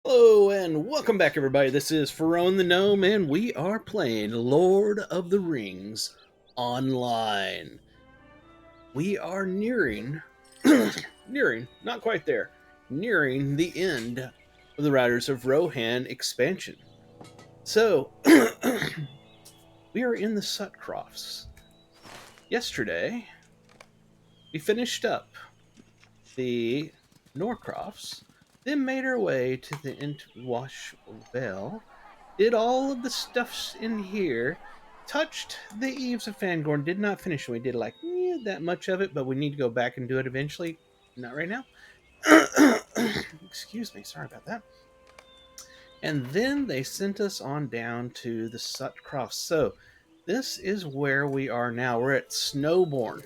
Hello and welcome back, everybody. This is Pharaoh the Gnome, and we are playing Lord of the Rings online. We are not quite there, nearing the end of the Riders of Rohan expansion. So, we are in the Sutcrofts. Yesterday, we finished up the Norcrofts, then made our way to the Entwash Vale, did all of the stuffs in here, touched the Eves of Fangorn, did not finish. We did that much of it, but we need to go back and do it eventually. Not right now. Excuse me, sorry about that. And then they sent us on down to the Sutcroft. So this is where we are now. We're at Snowbourn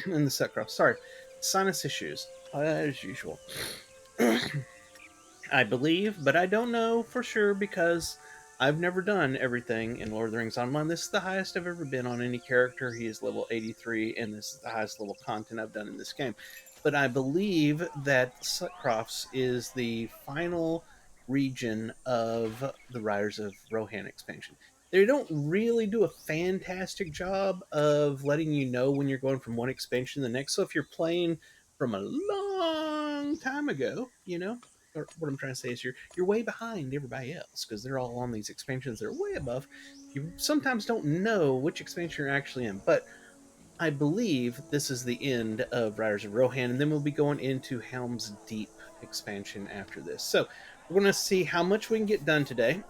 in the Sutcroft. Sorry, sinus issues as usual. I believe, but I don't know for sure because I've never done everything in Lord of the Rings Online. This is the highest I've ever been on any character. He is level 83, and this is the highest level content I've done in this game. But I believe that Sutcrofts is the final region of the Riders of Rohan expansion. They don't really do a fantastic job of letting you know when you're going from one expansion to the next. So if you're playing from a long time ago, or what I'm trying to say is you're way behind everybody else because they're all on these expansions that are way above. You sometimes don't know which expansion you're actually in, but I believe this is the end of Riders of Rohan, and then we'll be going into Helm's Deep expansion after this. So we're going to see how much we can get done today.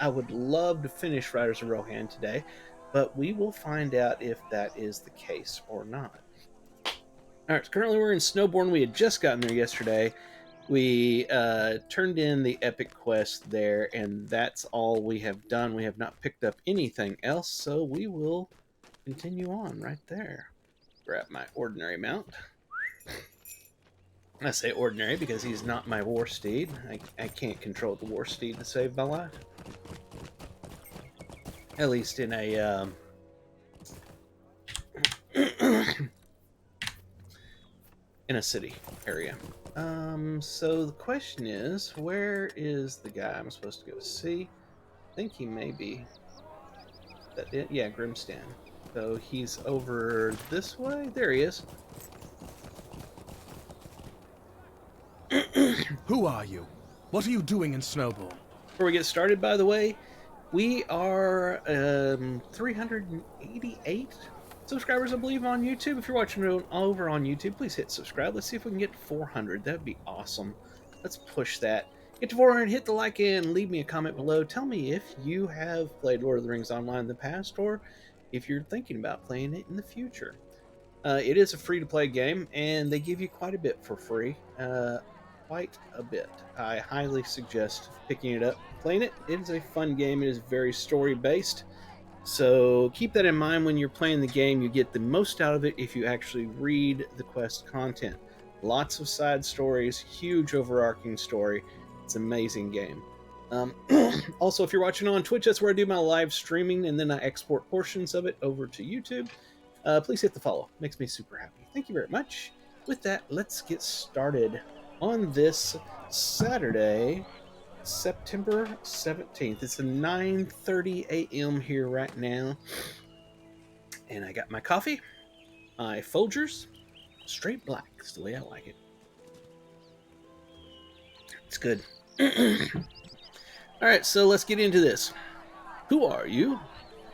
I would love to finish Riders of Rohan today, but we will find out if that is the case or not. All right, so currently we're in Snowbourn. We had just gotten there yesterday. We turned in the epic quest there, and that's all we have done. We have not picked up anything else, so we will continue on right there. Grab my ordinary mount. I say ordinary because he's not my war steed. I can't control the war steed to save my life. At least in a in a city area. So the question is, where is the guy I'm supposed to go see? I think he may be that it. Yeah, Grimstan. So he's over this way. There he is. Who are you? What are you doing in Snowball? Before we get started, by the way, we are 388 subscribers, I believe, on YouTube. If you're watching it over on YouTube, please hit subscribe. Let's see if we can get 400. That'd be awesome. Let's push that. Get to 400, hit the like and leave me a comment below. Tell me if you have played Lord of the Rings Online in the past or if you're thinking about playing it in the future. It is a free-to-play game, and they give you quite a bit for free. Quite a bit. I highly suggest picking it up, playing it. It is a fun game. It is very story-based. So keep that in mind when you're playing the game. You get the most out of it if you actually read the quest content. Lots of side stories, huge overarching story. It's an amazing game. Also, if you're watching on Twitch, that's where I do my live streaming, and then I export portions of it over to YouTube. Please hit the follow. Makes me super happy. Thank you very much. With that, let's get started on this Saturday, September 17th. It's a 9:30 a.m. here right now. And I got my coffee, my Folgers, straight black. It's the way I like it. It's good. All right, so let's get into this. Who are you?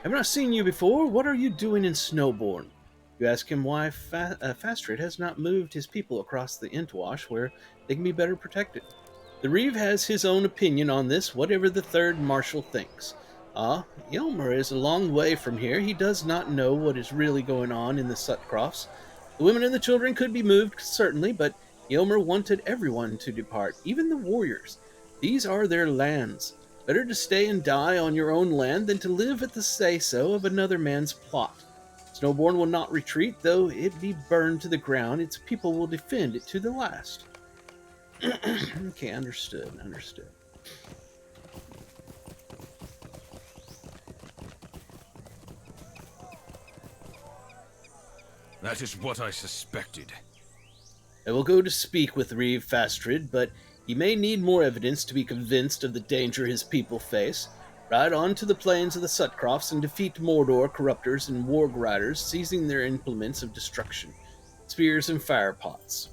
Haven't I seen you before? What are you doing in Snowbourn? You ask him why Fastred has not moved his people across the Entwash where they can be better protected. The Reeve has his own opinion on this, whatever the third marshal thinks. Ah, Yelmer is a long way from here. He does not know what is really going on in the Sutcrofts. The women and the children could be moved, certainly, but Yelmer wanted everyone to depart, even the warriors. These are their lands. Better to stay and die on your own land than to live at the say-so of another man's plot. Snowbourn will not retreat, though it be burned to the ground. Its people will defend it to the last. Okay, understood. That is what I suspected. I will go to speak with Reeve Fastrid, but He may need more evidence to be convinced of the danger his people face. Ride on to the plains of the Sutcrofts and defeat Mordor corruptors and warg riders, seizing their implements of destruction, spears and firepots.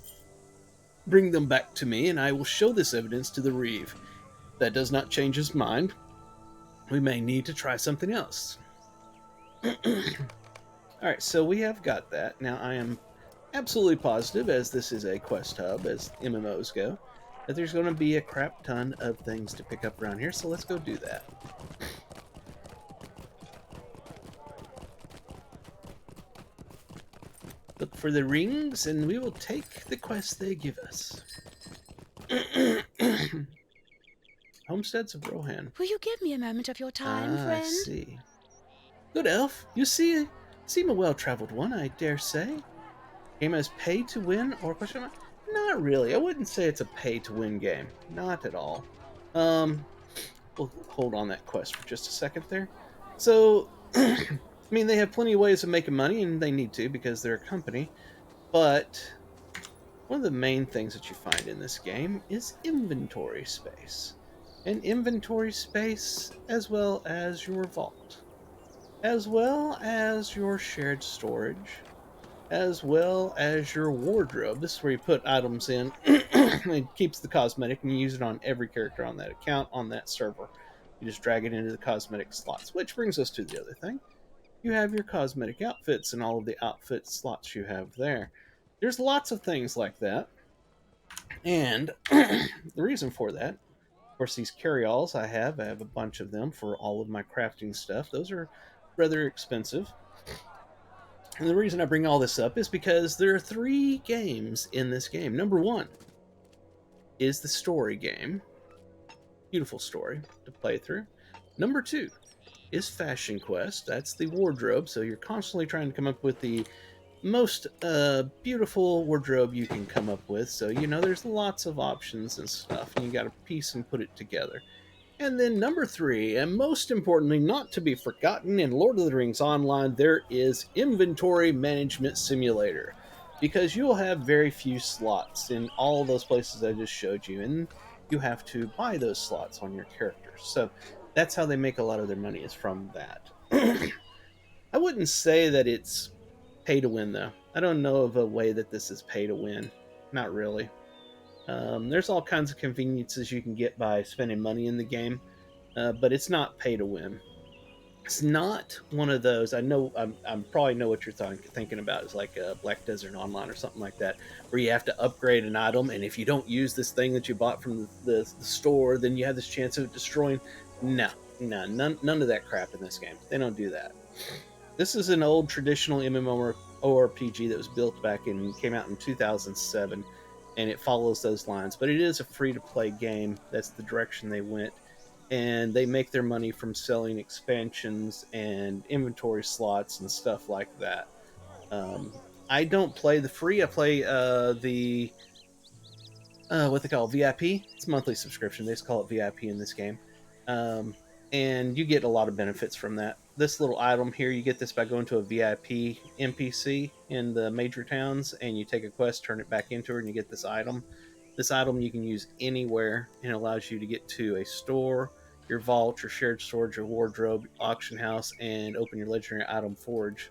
Bring them back to me, and I will show this evidence to the Reeve. If that does not change his mind, we may need to try something else. Alright, so we have got that. Now I am absolutely positive, as this is a quest hub, as MMOs go, that there's going to be a crap ton of things to pick up around here, so let's go do that. Look for the rings, and we will take the quest they give us. Homesteads of Rohan. Will you give me a moment of your time, I friend? see. Good elf, you seem a well-traveled one, I dare say. Game as pay to win or question mark? Not really. I wouldn't say it's a pay to win game. Not at all. We'll hold on that quest for just a second there. So, I mean, they have plenty of ways of making money, and they need to because they're a company. But one of the main things that you find in this game is inventory space. And inventory space as well as your vault, as well as your shared storage, as well as your wardrobe. This is where you put items in. It keeps the cosmetic, and you use it on every character on that account, on that server. You just drag it into the cosmetic slots, which brings us to the other thing. You have your cosmetic outfits and all of the outfit slots you have there. There's lots of things like that. And the reason for that, of course, these carry-alls I have a bunch of them for all of my crafting stuff. Those are rather expensive. And the reason I bring all this up is because there are 3 games in this game. Number 1 is the story game. Beautiful story to play through. Number 2 is Fashion Quest. That's the wardrobe, so you're constantly trying to come up with the most beautiful wardrobe you can come up with. So, there's lots of options and stuff, and you got to piece and put it together. And then number 3, and most importantly, not to be forgotten, in Lord of the Rings Online, there is Inventory Management Simulator. Because you'll have very few slots in all those places I just showed you, and you have to buy those slots on your characters. So that's how they make a lot of their money, is from that. I wouldn't say that it's pay to win, though. I don't know of a way that this is pay to win. Not really. There's all kinds of conveniences you can get by spending money in the game, but it's not pay to win. It's not one of those. I know I'm probably know what you're thinking about. It's like a Black Desert Online or something like that, where you have to upgrade an item, and if you don't use this thing that you bought from the store, then you have this chance of destroying. No, none of that crap in this game. They don't do that. This is an old traditional MMORPG that was built back and came out in 2007, and it follows those lines. But it is a free-to-play game. That's the direction they went, and they make their money from selling expansions and inventory slots and stuff like that. I don't play the free. I play the what they call VIP. It's a monthly subscription. They just call it VIP in this game. And you get a lot of benefits from that. This little item here, you get this by going to a VIP NPC in the major towns, and you take a quest, turn it back into her, and you get this item. This item you can use anywhere, and it allows you to get to a store, your vault, your shared storage, your wardrobe, auction house, and open your legendary item forge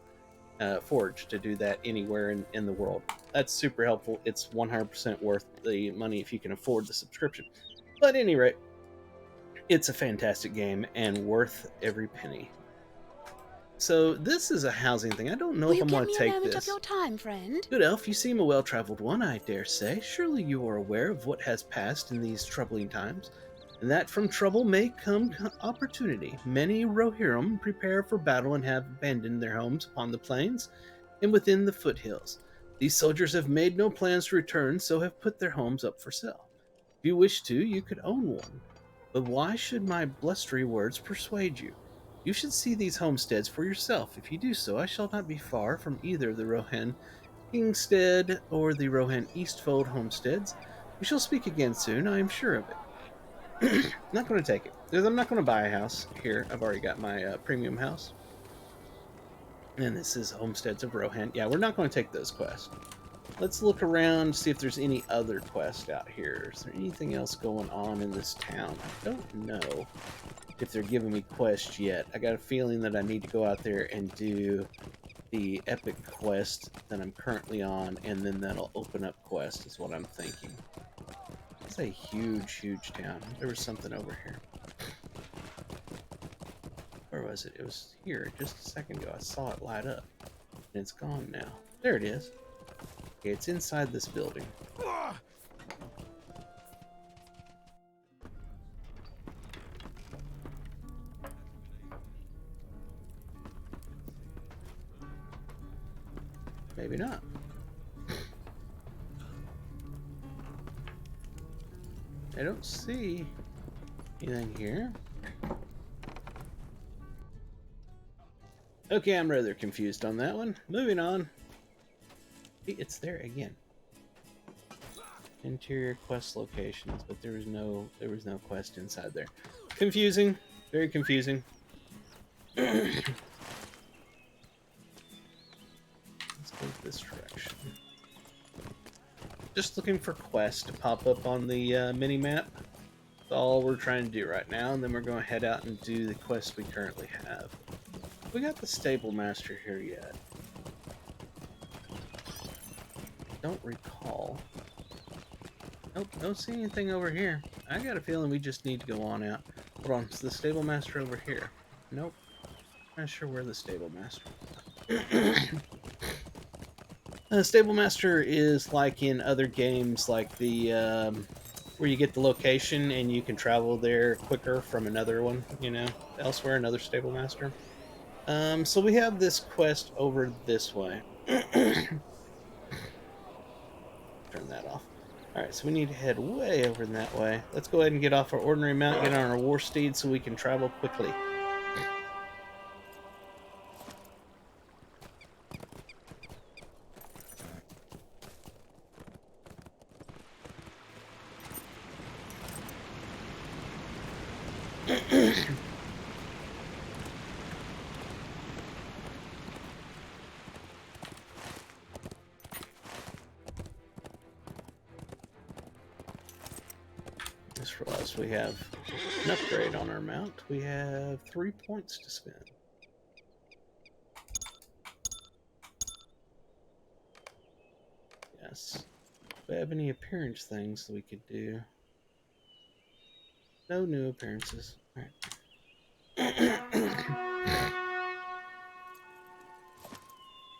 to do that anywhere in the world. That's super helpful. It's 100% worth the money if you can afford the subscription. But at any rate, it's a fantastic game and worth every penny. So this is a housing thing. I don't know Will if I'm going to take Will you give me a moment this. of your time, friend? Good elf, you seem a well-traveled one, I dare say. Surely you are aware of what has passed in these troubling times, and that from trouble may come opportunity. Many Rohirrim prepare for battle and have abandoned their homes upon the plains and within the foothills. These soldiers have made no plans to return, so have put their homes up for sale. If you wish to, you could own one. But why should my blustery words persuade you? You should see these homesteads for yourself. If you do so, I shall not be far from either the Rohan Kingstead or the Rohan Eastfold homesteads. We shall speak again soon, I am sure of it. Not going to take it, because I'm not going to buy a house here. I've already got my premium house. And this is Homesteads of Rohan. Yeah, we're not going to take those quests. Let's look around, see if there's any other quest out here. Is there anything else going on in this town? I don't know if they're giving me quests yet. I got a feeling that I need to go out there and do the epic quest that I'm currently on, and then that'll open up quest, is what I'm thinking. It's a huge, huge town. There was something over here. Where was it? It was here just a second ago. I saw it light up, and it's gone now. There it is. Okay, it's inside this building. Maybe not. I don't see anything here. Okay, I'm rather confused on that one. Moving on. It's there again. Interior quest locations, but there was no quest inside there. Confusing, very confusing. Let's go this direction. Just looking for quests to pop up on the mini map. That's all we're trying to do right now, and then we're going to head out and do the quests we currently have. We got the stable master here yet? Don't recall. Nope, don't see anything over here. I got a feeling we just need to go on out. Hold on, is the stable master over here? Nope. Not sure where the stable master is. The stable master is like in other games, like the where you get the location and you can travel there quicker from another one, you know, elsewhere, another stable master. So we have this quest over this way. Turn that off. Alright, so we need to head way over in that way. Let's go ahead and get off our ordinary mount, get on our war steed so we can travel quickly. Just realized we have an upgrade on our mount. We have 3 points to spend. Yes. Do we have any appearance things that we could do? No new appearances. Alright.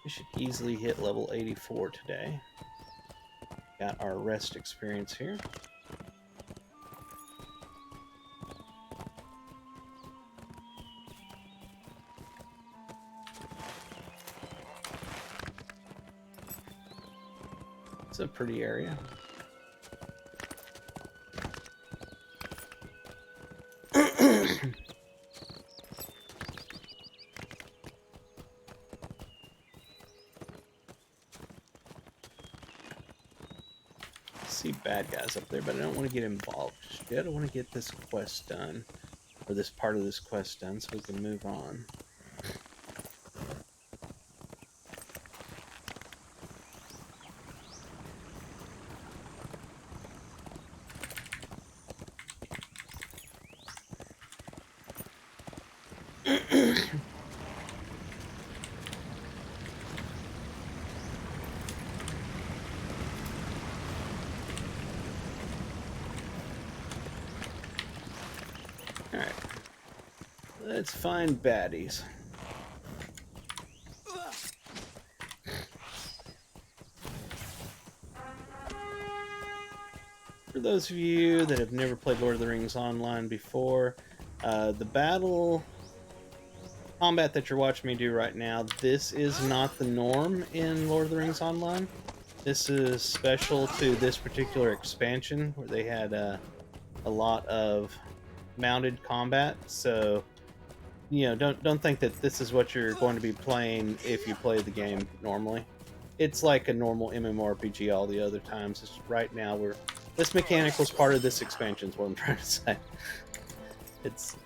We should easily hit level 84 today. Got our rest experience here. It's a pretty area. See bad guys up there, but I don't want to get involved just yet. I want to get this quest done, or this part of this quest done, so we can move on. Alright. Let's find baddies. For those of you that have never played Lord of the Rings Online before, the battle combat that you're watching me do right now, this is not the norm in Lord of the Rings Online. This is special to this particular expansion where they had a lot of mounted combat. So, you know, don't think that this is what you're going to be playing if you play the game normally. It's like a normal MMORPG all the other times. It's right now this mechanic was part of this expansion is what I'm trying to say. It's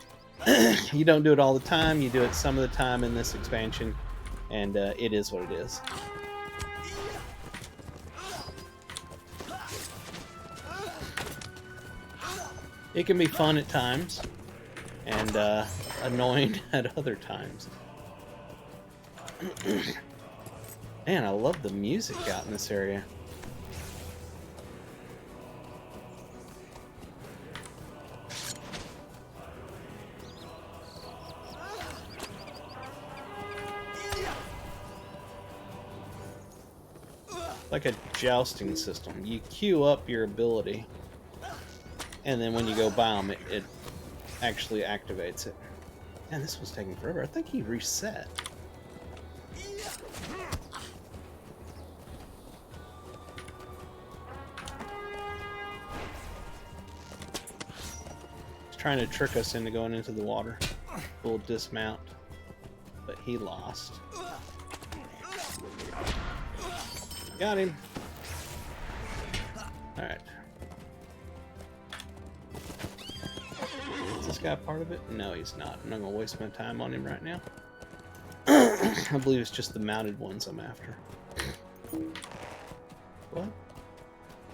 you don't do it all the time, you do it some of the time in this expansion, and it is what it is. It can be fun at times, and annoying at other times. Man, I love the music out in this area. Like a jousting system. You queue up your ability, and then when you go buy them, it actually activates it. Man, this was taking forever. I think he reset. He's trying to trick us into going into the water. Full dismount. But he lost. Got him. Alright. Is this guy part of it? No, he's not. I'm not going to waste my time on him right now. I believe it's just the mounted ones I'm after. What?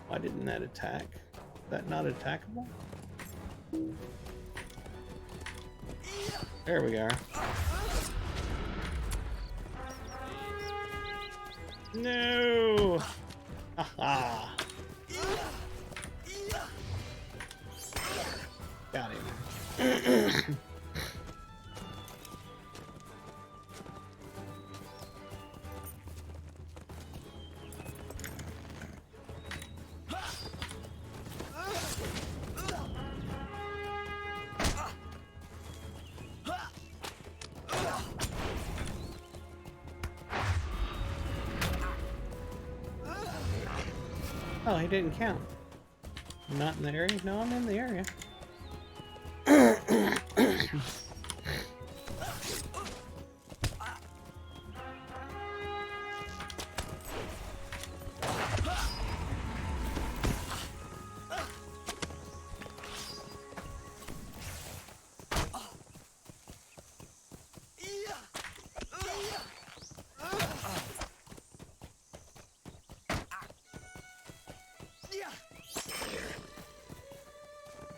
Why didn't that attack? Is that not attackable? There we are. No! Haha! Got him. Oh, he didn't count. I'm not in the area? No, I'm in the area.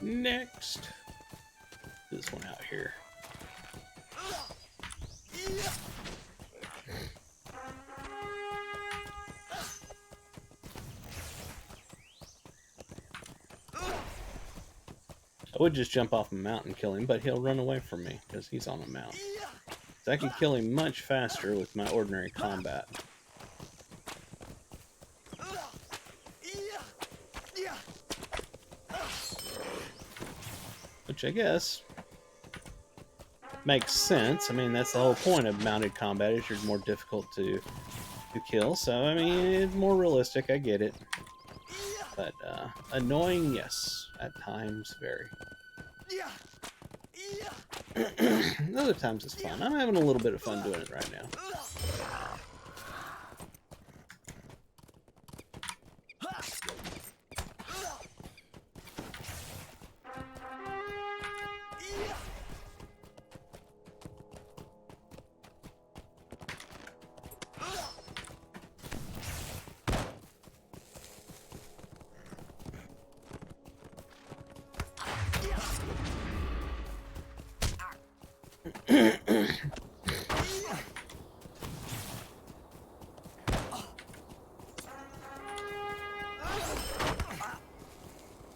Next, this one out here. I would just jump off a mountain and kill him, but he'll run away from me because he's on a mountain. So I can kill him much faster with my ordinary combat. Which I guess makes sense. I mean, that's the whole point of mounted combat, is you're more difficult to kill. So, I mean, it's more realistic. I get it. But, annoying, yes. At times, very. Other times it's fun. I'm having a little bit of fun doing it right now.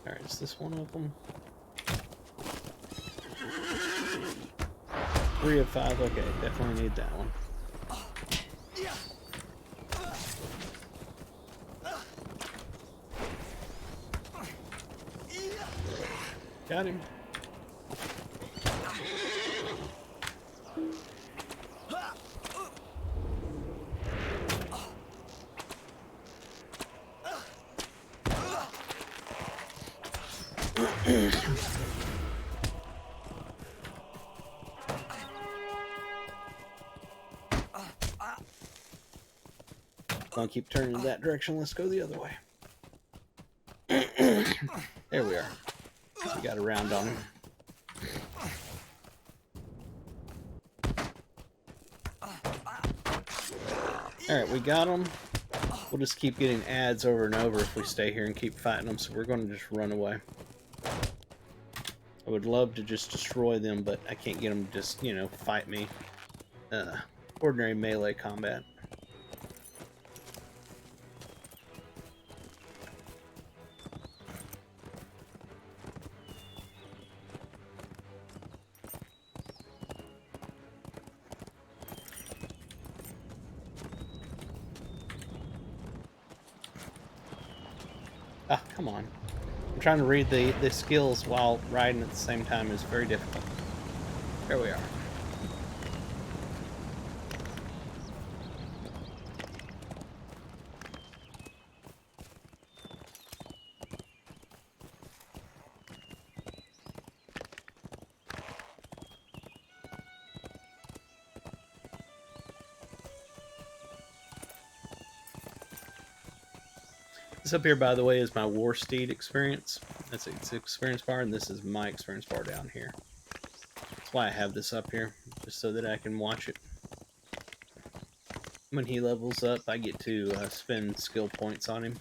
Alright, is this one of them? 3 of 5, okay, definitely need that one. Got him. I'll keep turning in that direction. Let's go the other way. There we are. We got a round on him. Alright, we got him. We'll just keep getting ads over and over if we stay here and keep fighting them, so we're going to just run away. I would love to just destroy them, but I can't get them to just, fight me. Uh, Ordinary melee combat. Ah, come on. I'm trying to read the skills while riding at the same time is very difficult. There we are. This up here, by the way, is my War Steed experience. That's its experience bar, and this is my experience bar down here. That's why I have this up here, just so that I can watch it. When he levels up, I get to spend skill points on him.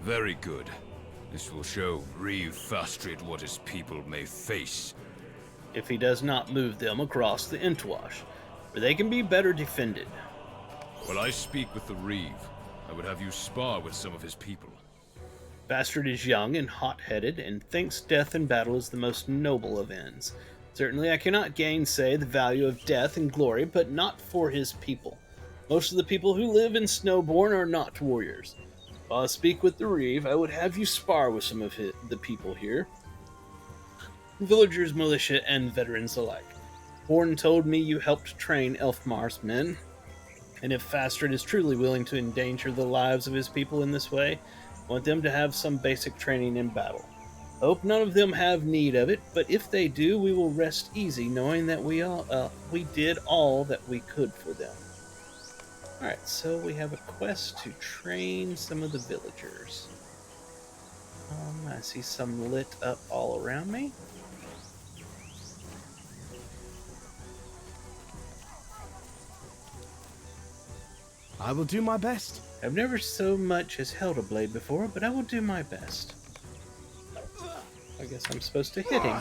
Very good. This will show Reeve Fastrid what his people may face. If he does not move them across the Entwash, where they can be better defended. While I speak with the Reeve, I would have you spar with some of his people. Bastard is young and hot-headed, and thinks death in battle is the most noble of ends. Certainly I cannot gainsay the value of death and glory, but not for his people. Most of the people who live in Snowbourn are not warriors. While I speak with the Reeve, I would have you spar with some of the people here. Villagers, militia, and veterans alike. Horn told me you helped train Elfmar's men, and if Fastrid is truly willing to endanger the lives of his people in this way, I want them to have some basic training in battle. I hope none of them have need of it, but if they do, we will rest easy knowing that we did all that we could for them. Alright, so we have a quest to train some of the villagers. I see some lit up all around me. I will do my best. I've never so much as held a blade before, but I will do my best. I guess I'm supposed to hit him.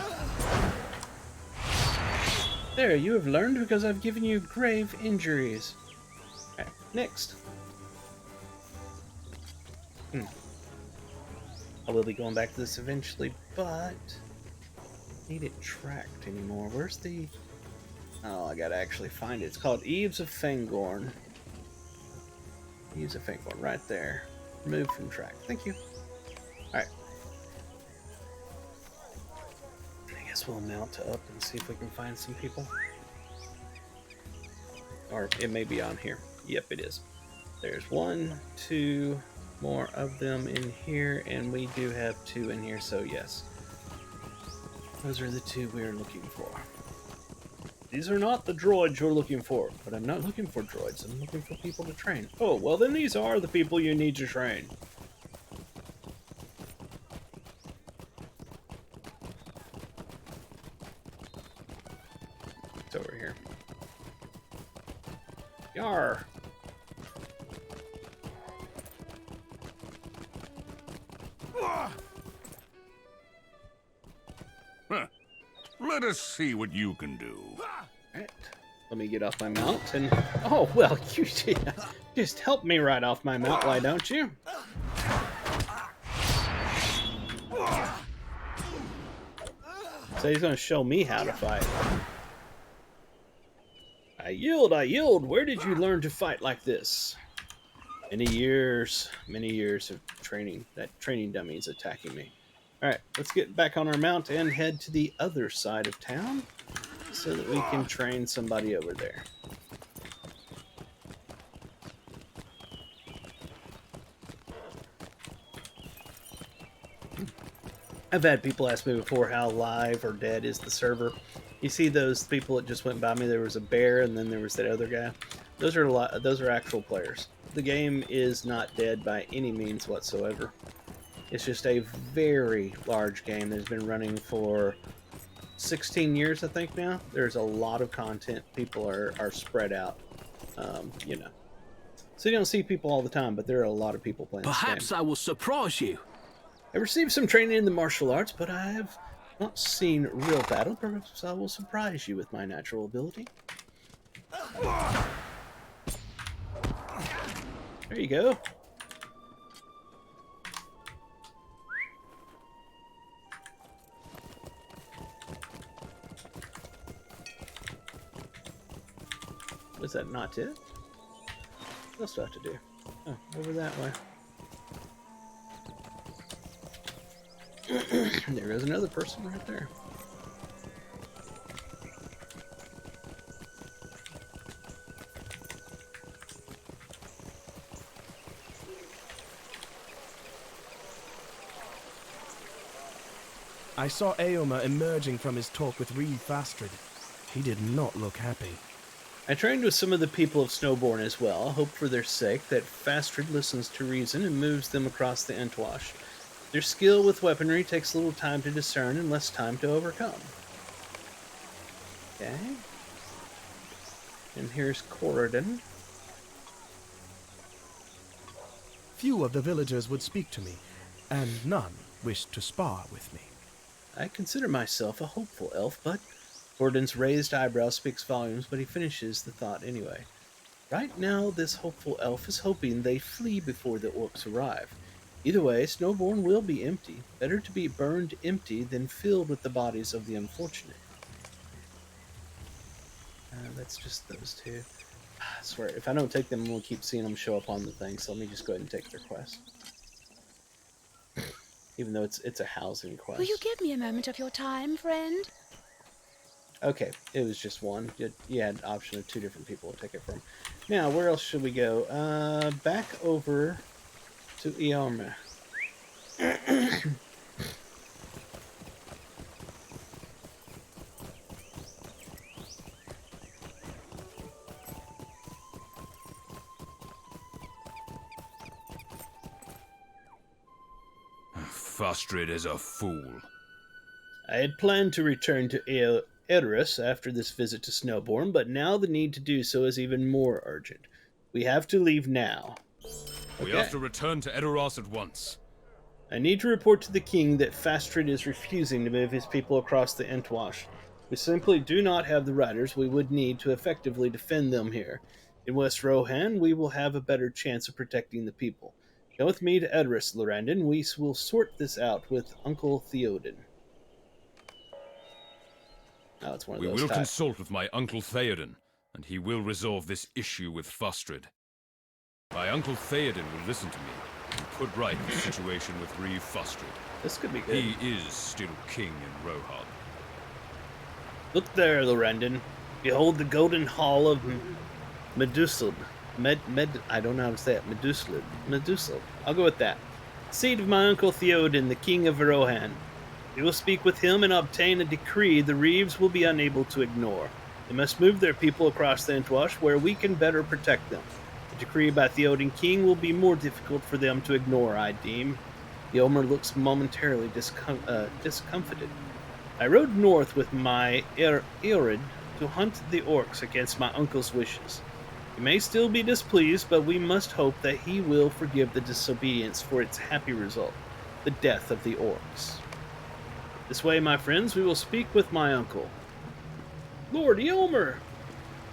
There, you have learned because I've given you grave injuries. Alright, next. I will be going back to this eventually, but I need it tracked anymore. Where's the... Oh, I gotta actually find it. It's called Eves of Fangorn. Eves of Fangorn, right there. Remove from track. Thank you. Alright. I guess we'll mount up and see if we can find some people. Or it may be on here. Yep, it is. There's 1, 2 more of them in here, and we do have 2 in here, so yes. Those are the 2 we're looking for. These are not the droids you're looking for, but I'm not looking for droids. I'm looking for people to train. Oh, well then these are the people you need to train. It's over here. Yar! Huh. Let us see what you can do. Alright. Let me get off my mount and... Oh, well, you just help me right off my mount, why don't you? So he's going to show me how to fight. I yield. Where did you learn to fight like this? Many years of training. That training dummy is attacking me. All right, let's get back on our mount and head to the other side of town so that we can train somebody over there. I've had people ask me before how live or dead is the server. You see those people that just went by me. There was a bear, and then there was that other guy. Those are actual players. The game is not dead by any means whatsoever. It's just a very large game that's been running for 16 years, I think now. There's a lot of content. People are spread out, you know. So you don't see people all the time, but there are a lot of people playing Perhaps this game. I will surprise you. I received some training in the martial arts, but I have not seen real battle. Perhaps I will surprise you with my natural ability. There you go. Was that not it? What else do I have to do? Oh, over that way. There goes another person right there. I saw Aomer emerging from his talk with Reeve Fastred. He did not look happy. I trained with some of the people of Snowbourne as well. I hope for their sake that Fastred listens to reason and moves them across the Entwash. Their skill with weaponry takes little time to discern and less time to overcome. Okay. And here's Lorrandan. Few of the villagers would speak to me, and none wished to spar with me. I consider myself a hopeful elf, but Lorrandan's raised eyebrow speaks volumes, but he finishes the thought anyway. Right now, this hopeful elf is hoping they flee before the orcs arrive. Either way, Snowbourne will be empty. Better to be burned empty than filled with the bodies of the unfortunate. That's just those two. I swear, if I don't take them, we'll keep seeing them show up on the thing, so let me just go ahead and take their quest. Even though it's a housing quest. Will you give me a moment of your time, friend? Okay, it was just one. You had an option of two different people to take it from. Now, where else should we go? Back over to Eomer. Fastred is a fool. I had planned to return to Eris after this visit to Snowbourne, but now the need to do so is even more urgent. We have to leave now. We Okay. have to return to Edoras at once. I need to report to the king that Fastred is refusing to move his people across the Entwash. We simply do not have the riders we would need to effectively defend them here. In West Rohan, we will have a better chance of protecting the people. Come with me to Edris, Lorrandan. We will sort this out with Uncle Theoden. Oh, it's one of We those will types. consult with my Uncle Theoden, and he will resolve this issue with Fastred. My Uncle Theoden will listen to me and put right the situation with Reeve Fastred. This could be good. He is still king in Rohan. Look there, Lorrandan. Behold the golden hall of Meduslib. I don't know how to say it. Meduslib. I'll go with that. Seat of my uncle Theoden, the king of Rohan. We will speak with him and obtain a decree the Reeves will be unable to ignore. They must move their people across the Entwash where we can better protect them. The decree by Theoden King will be more difficult for them to ignore, I deem. The Omer looks momentarily discomfited. I rode north with my Eorid to hunt the orcs against my uncle's wishes. He may still be displeased, but we must hope that he will forgive the disobedience for its happy result, the death of the orcs. This way, my friends, we will speak with my uncle. Lord Eomer!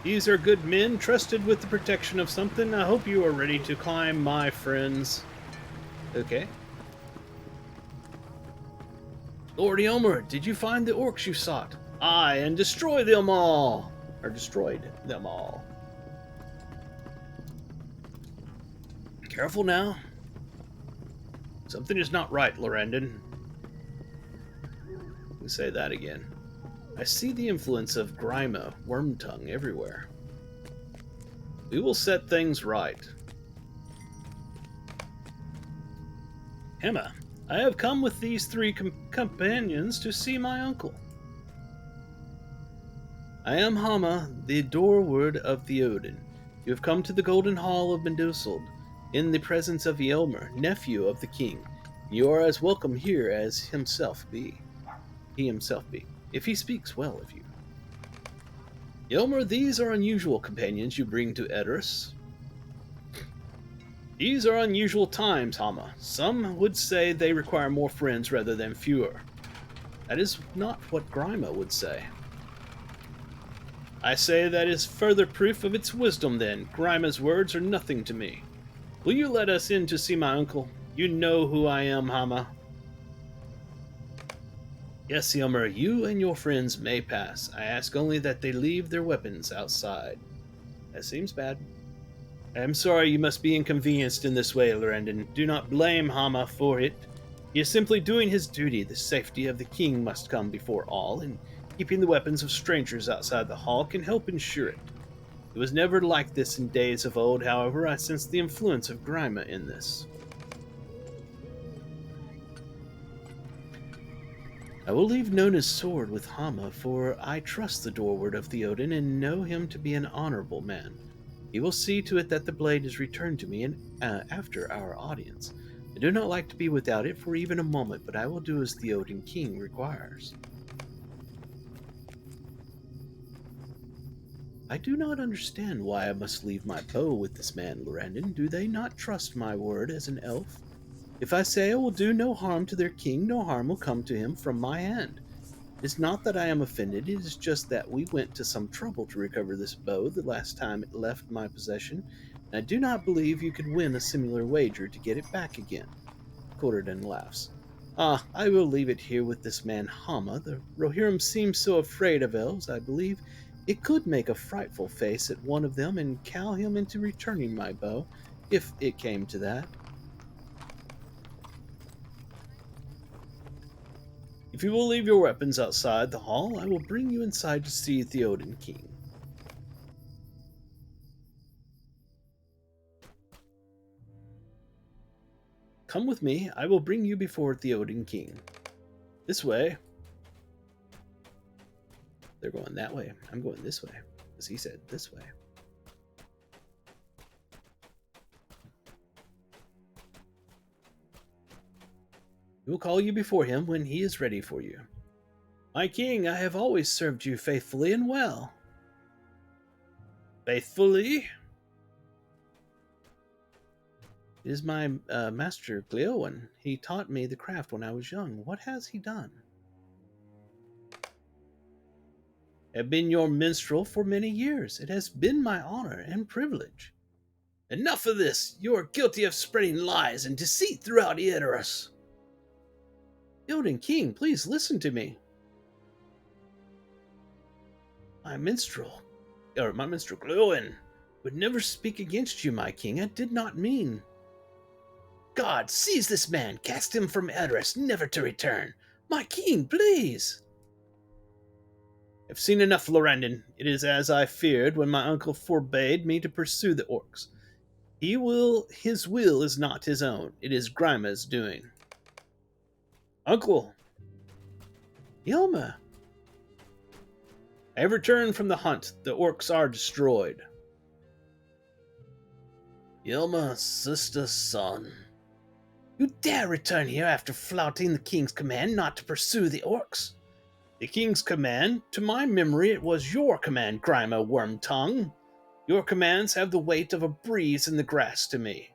These are good men, trusted with the protection of something. I hope you are ready to climb, my friends. Okay. Lord Eomer, did you find the orcs you sought? Aye, and destroy them all! or destroyed them all. Careful now. Something is not right, Lorrandan. Let me say that again. I see the influence of Grima, Wormtongue everywhere. We will set things right. Emma, I have come with these three companions to see my uncle. I am Hama, the doorward of Theoden. You have come to the Golden Hall of Menduseld, in the presence of Eomer, nephew of the king. You are as welcome here as he himself be, if he speaks well of you. Eomer, these are unusual companions you bring to Edoras. These are unusual times, Hama. Some would say they require more friends rather than fewer. That is not what Grima would say. I say that is further proof of its wisdom, then. Grima's words are nothing to me. Will you let us in to see my uncle? You know who I am, Hama. Yes, Yomer, you and your friends may pass. I ask only that they leave their weapons outside. That seems bad. I am sorry you must be inconvenienced in this way, Lorrandan. Do not blame Hama for it. He is simply doing his duty. The safety of the king must come before all, and keeping the weapons of strangers outside the hall can help ensure it. It was never like this in days of old, however. I sense the influence of Grima in this. I will leave Nona's sword with Hama, for I trust the doorward of Theoden and know him to be an honorable man. He will see to it that the blade is returned to me after our audience. I do not like to be without it for even a moment, but I will do as Theoden King requires. I do not understand why I must leave my bow with this man, Lorrandan. Do they not trust my word as an elf? If I say I will do no harm to their king, no harm will come to him from my hand. It is not that I am offended, it is just that we went to some trouble to recover this bow the last time it left my possession, and I do not believe you could win a similar wager to get it back again. Corridon laughs. Ah, I will leave it here with this man Hama. The Rohirrim seems so afraid of elves, I believe it could make a frightful face at one of them and cow him into returning my bow, if it came to that. If you will leave your weapons outside the hall, I will bring you inside to see Theoden King. Come with me, I will bring you before Theoden King. This way. They're going that way. I'm going this way, as he said, this way. He will call you before him when he is ready for you. My king, I have always served you faithfully and well. Faithfully? It is my master, Gleowen. He taught me the craft when I was young. What has he done? I have been your minstrel for many years. It has been my honor and privilege. Enough of this! You are guilty of spreading lies and deceit throughout Edoras. Theoden King, please listen to me. My minstrel Gleowen, would never speak against you, my king. I did not mean. God, seize this man, cast him from Edoras, never to return. My king, please. I've seen enough, Lorrandan. It is as I feared when my uncle forbade me to pursue the orcs. His will is not his own. It is Grima's doing. Uncle! Yelma! I have returned from the hunt. The orcs are destroyed. Yelma, sister's son. You dare return here after flouting the king's command not to pursue the orcs? The king's command? To my memory, it was your command, Grima Wormtongue. Your commands have the weight of a breeze in the grass to me.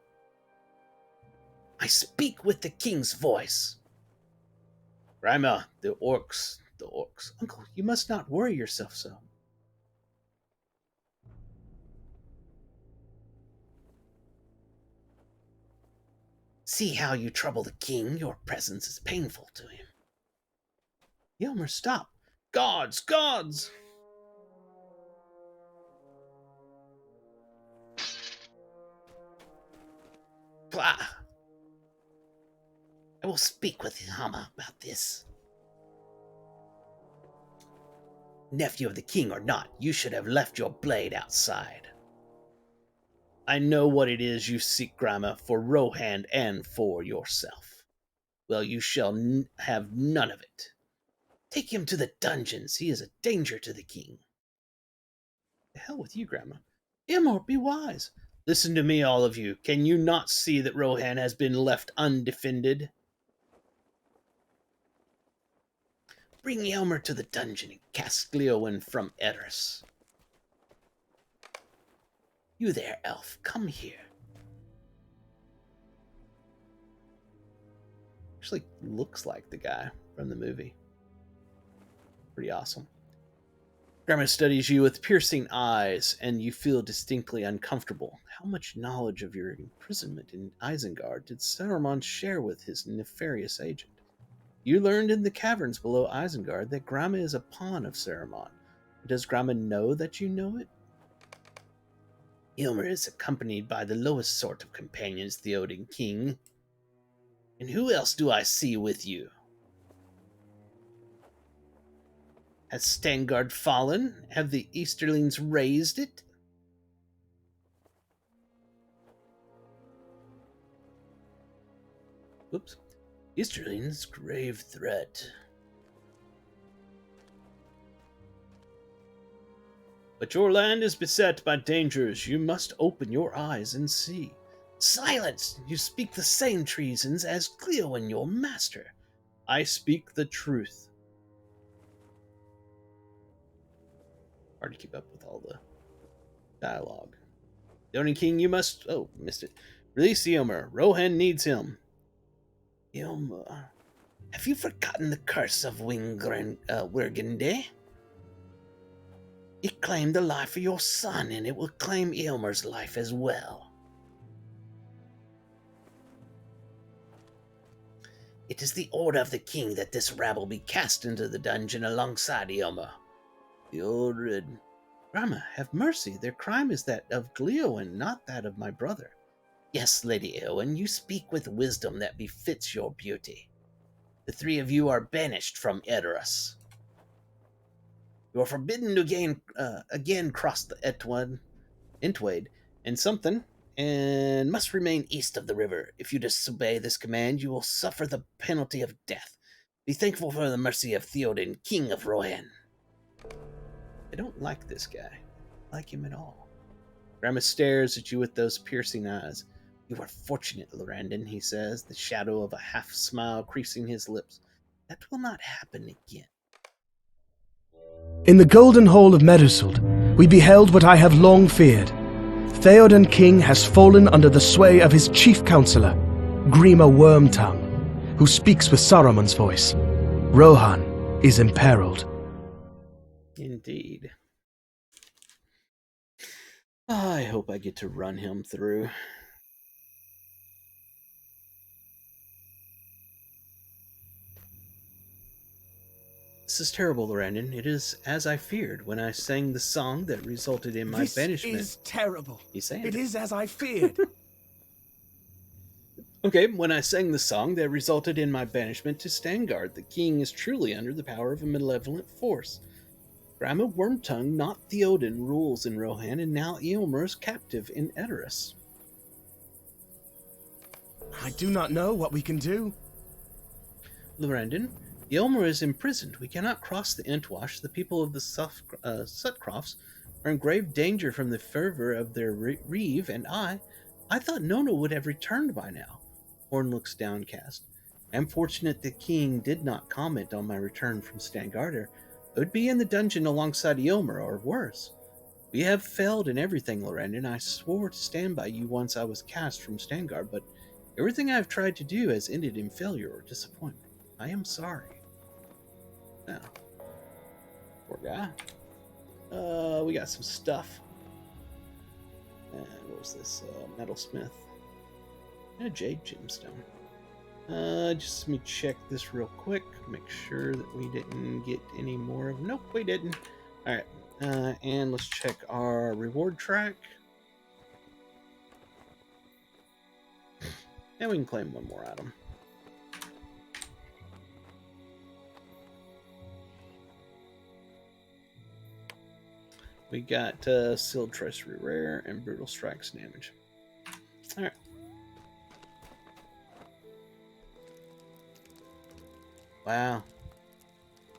I speak with the king's voice. Grima, the orcs. Uncle, you must not worry yourself so. See how you trouble the king. Your presence is painful to him. Yelmer, stop. Gods! Plah! I will speak with Hama about this. Nephew of the king or not, you should have left your blade outside. I know what it is you seek, Grima, for Rohan and for yourself. Well, you shall have none of it. Take him to the dungeons. He is a danger to the king. The hell with you, Grandma. Ilmor, be wise. Listen to me, all of you. Can you not see that Rohan has been left undefended? Bring Elmer to the dungeon and cast Gleowen from Edders. You there, elf, come here. Actually looks like the guy from the movie. Pretty awesome. Grandma studies you with piercing eyes, and you feel distinctly uncomfortable. How much knowledge of your imprisonment in Isengard did Saruman share with his nefarious agent? You learned in the caverns below Isengard that Grandma is a pawn of Saruman. Does Grandma know that you know it? Ilmer is accompanied by the lowest sort of companions, Theoden King. And who else do I see with you? Has Stangard fallen? Have the Easterlings raised it? Whoops. Easterlings, grave threat. But your land is beset by dangers. You must open your eyes and see. Silence! You speak the same treasons as Gleowen, your master. I speak the truth. Hard to keep up with all the dialogue. Theoden King, you must... Oh, missed it. Release Eomer. Rohan needs him. Eomer... Have you forgotten the curse of Wyrgende? It claimed the life of your son, and it will claim Eomer's life as well. It is the order of the king that this rabble be cast into the dungeon alongside Eomer. The Old Grandma, have mercy. Their crime is that of Gleowen, not that of my brother. Yes, Lady Eowyn, you speak with wisdom that befits your beauty. The three of you are banished from Edoras. You are forbidden to again cross the Entwade and something, and must remain east of the river. If you disobey this command, you will suffer the penalty of death. Be thankful for the mercy of Theoden, King of Rohan. I don't like this guy. I like him at all. Grandma stares at you with those piercing eyes. You are fortunate, Lorrandan, he says, the shadow of a half-smile creasing his lips. That will not happen again. In the golden hall of Meduseld, we beheld what I have long feared. Theoden King has fallen under the sway of his chief counselor, Grima Wormtongue, who speaks with Saruman's voice. Rohan is imperiled. Indeed. I hope I get to run him through. This is terrible, Lorrandan. It is as I feared when I sang the song that resulted in my banishment. This is terrible. He's saying it is as I feared. Okay, when I sang the song that resulted in my banishment to Stangard, the king is truly under the power of a malevolent force. Grima Wormtongue, not Theoden, rules in Rohan, and now Eomer is captive in Edoras. I do not know what we can do. Lorrandan, Eomer is imprisoned. We cannot cross the Entwash. The people of the Sutcrofts are in grave danger from the fervor of their reeve, and I thought Nona would have returned by now. Horn looks downcast. I am fortunate the king did not comment on my return from Stangarder. I would be in the dungeon alongside Eomer, or worse. We have failed in everything, Lorrandan. I swore to stand by you once I was cast from Stangard, but everything I have tried to do has ended in failure or disappointment. I am sorry. Now, poor guy. We got some stuff. And what was this? Metalsmith. And a jade gemstone. Just let me check this real quick. Make sure that we didn't get any more of... Nope, we didn't. Alright. And let's check our reward track. And we can claim one more item. We got Sealed Tracery Rare and Brutal Strikes damage. Alright. Wow.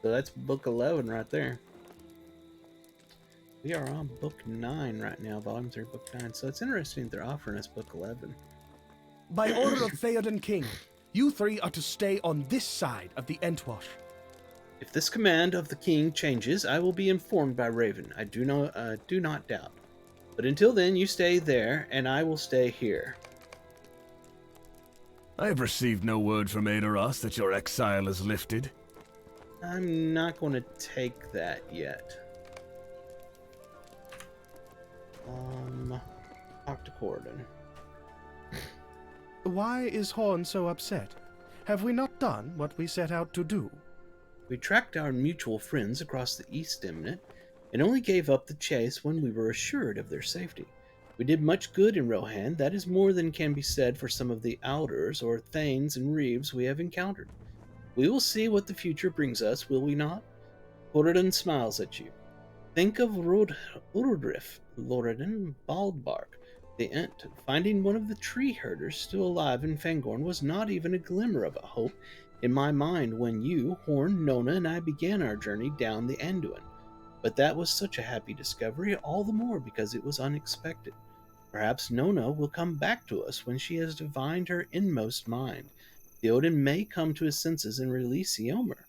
So that's book 11 right there. We are on book 9 right now, volume 3, book 9. So it's interesting that they're offering us book 11. By order of Theoden King, you three are to stay on this side of the Entwash. If this command of the king changes, I will be informed by Raven. I do not doubt. But until then, you stay there, and I will stay here. I have received no word from Aedoras that your exile is lifted. I'm not going to take that yet. Talk to Corridon. Why is Horn so upset? Have we not done what we set out to do? We tracked our mutual friends across the East Eminent, and only gave up the chase when we were assured of their safety. We did much good in Rohan. That is more than can be said for some of the Alders or Thanes and Reeves we have encountered. We will see what the future brings us, will we not? Corridon smiles at you. Think of Urudrif, Lorrandan, Baldbark, the Ent. Finding one of the tree herders still alive in Fangorn was not even a glimmer of a hope in my mind when you, Horn, Nona, and I began our journey down the Anduin. But that was such a happy discovery, all the more because it was unexpected. Perhaps Nona will come back to us when she has divined her inmost mind. Theoden may come to his senses and release Eomer.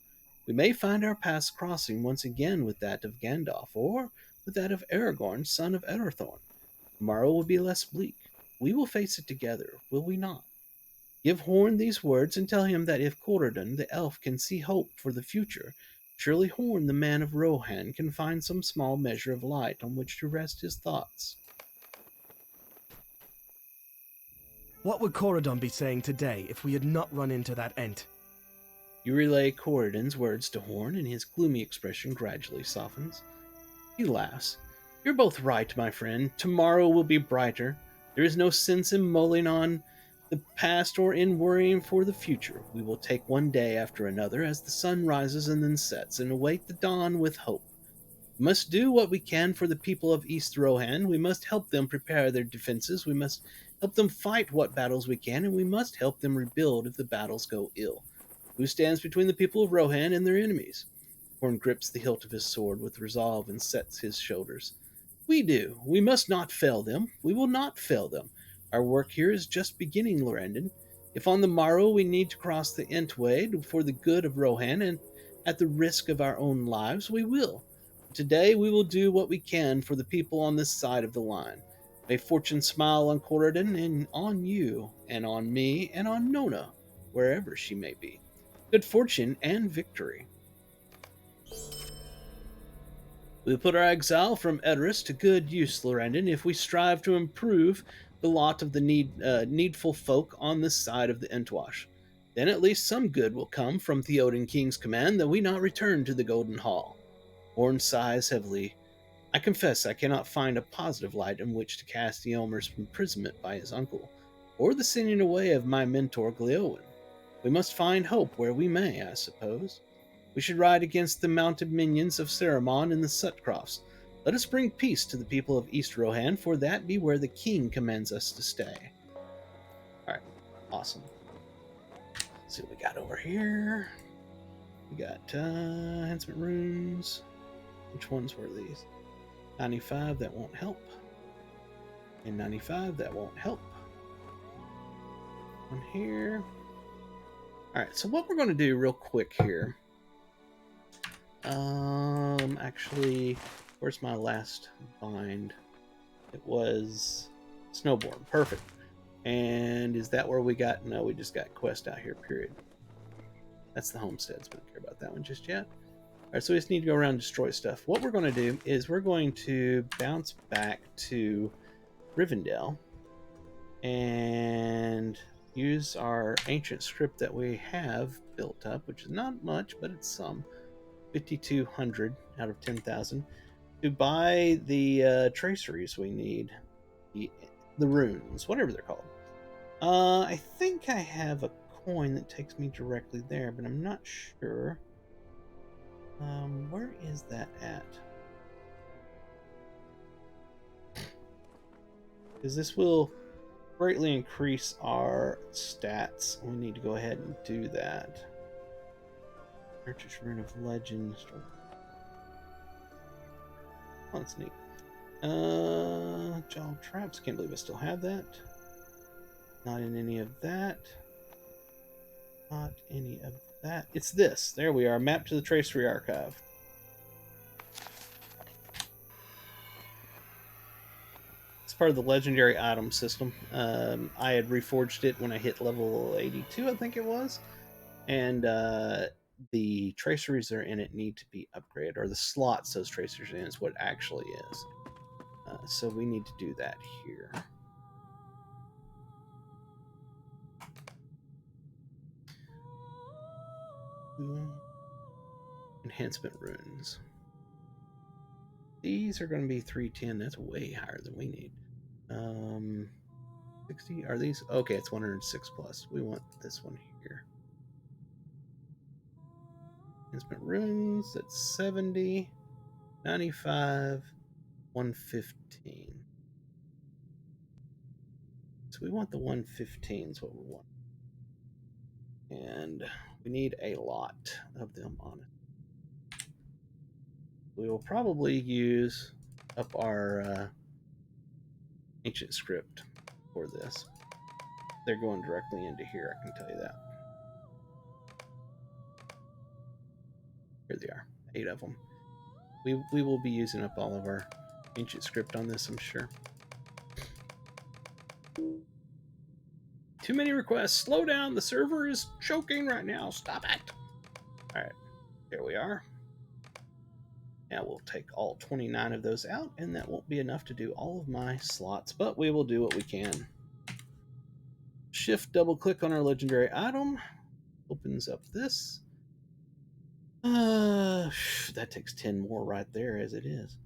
We may find our paths crossing once again with that of Gandalf, or with that of Aragorn, son of Eorthorn. Tomorrow will be less bleak. We will face it together, will we not? Give Horn these words and tell him that if Corridon the elf can see hope for the future, surely Horn the man of Rohan can find some small measure of light on which to rest his thoughts. What would Corridon be saying today if we had not run into that Ent? You relay Corridon's words to Horn, and his gloomy expression gradually softens. He laughs. You're both right, my friend. Tomorrow will be brighter. There is no sense in mulling on the past or in worrying for the future. We will take one day after another as the sun rises and then sets, and await the dawn with hope. We must do what we can for the people of East Rohan. We must help them prepare their defenses. We must help them fight what battles we can, and we must help them rebuild if the battles go ill. Who stands between the people of Rohan and their enemies? Horn grips the hilt of his sword with resolve and sets his shoulders. We do. We must not fail them. We will not fail them. Our work here is just beginning, Lorrandan. If on the morrow we need to cross the Entwade for the good of Rohan and at the risk of our own lives, we will. Today we will do what we can for the people on this side of the line. May fortune smile on Corridon and on you, and on me, and on Nona, wherever she may be. Good fortune and victory. We put our exile from Edoras to good use, Lorrandan, if we strive to improve the lot of the needful folk on this side of the Entwash. Then at least some good will come from Theoden King's command that we not return to the Golden Hall. Horn sighs heavily. I confess I cannot find a positive light in which to cast Eomer's imprisonment by his uncle, or the sending away of my mentor Gleowen. We must find hope where we may, I suppose. We should ride against the mounted minions of Saruman in the Sutcrofts. Let us bring peace to the people of East Rohan, for that be where the king commands us to stay. Alright, awesome. Let's see what we got over here. We got enhancement runes. Which ones were these? 95, that won't help. And 95, that won't help. On here. Alright, so what we're going to do real quick here. Actually, where's my last bind? It was Snowborn. Perfect. And is that where we got? No, we just got quest out here, period. That's the homesteads. We don't care about that one just yet. Alright, so we just need to go around and destroy stuff. What we're going to do is we're going to bounce back to Rivendell and use our ancient script that we have built up, which is not much, but it's some. 5,200 out of 10,000 to buy the traceries we need, the runes, whatever they're called. I think I have a coin that takes me directly there, but I'm not sure. Where is that at? Because this will greatly increase our stats. We need to go ahead and do that. Purchase Rune of Legends. Oh, that's neat. Jaw Traps. Can't believe I still have that. Not in any of that. Not any of that. It's this. There we are. Map to the Tracery Archive. It's part of the legendary item system. I had reforged it when I hit level 82, I think it was. And the traceries that are in it need to be upgraded, or the slots those tracers in is what it actually is. So we need to do that here. Enhancement runes. These are going to be 310. That's way higher than we need. 60. Are these? Okay, it's 106 plus. We want this one here. Enhancement runes. That's 70, 95, 115. So we want the 115 is what we want. And we need a lot of them on it. We will probably use up our ancient script for this. They're going directly into here, I can tell you that. Here they are, 8 of them. We will be using up all of our ancient script on this, I'm sure. Too many requests. Slow down. The server is choking right now. Stop it. All right, here we are. Now we'll take all 29 of those out, and that won't be enough to do all of my slots, but we will do what we can. Shift double click on our legendary item. Opens up this. That takes 10 more right there as it is.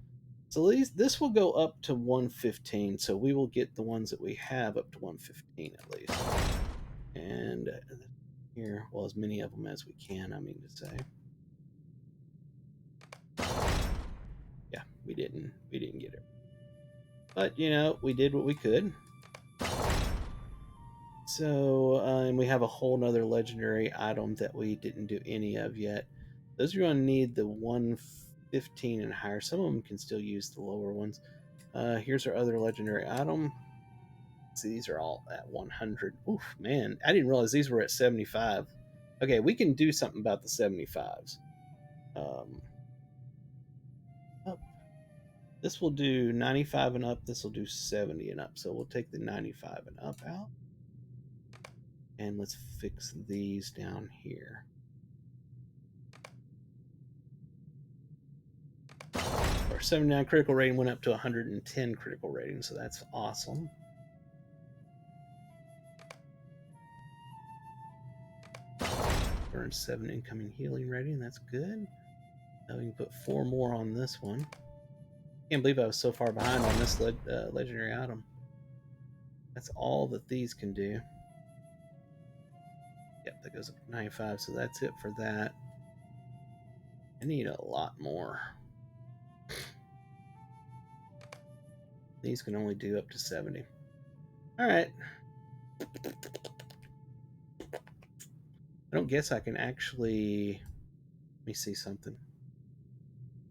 So this will go up to 115, so we will get the ones that we have up to 115 at least. And here, well, as many of them as we can, I mean to say. Yeah, we didn't get it. But, you know, we did what we could. So, and we have a whole nother legendary item that we didn't do any of yet. Those are going to need the 115 and higher. Some of them can still use the lower ones. Here's our other legendary item. See, these are all at 100. Oof, man, I didn't realize these were at 75. Okay, we can do something about the 75s. Up. This will do 95 and up. This will do 70 and up. So we'll take the 95 and up out. And let's fix these down here. Our 79 critical rating went up to 110 critical rating, so that's awesome. Burn 7 incoming healing rating, that's good. Now we can put 4 more on this one. Can't believe I was so far behind on this legendary item. That's all that these can do. Yep, that goes up to 95, so that's it for that. I need a lot more. These can only do up to 70. Alright. I don't guess I can actually... Let me see something.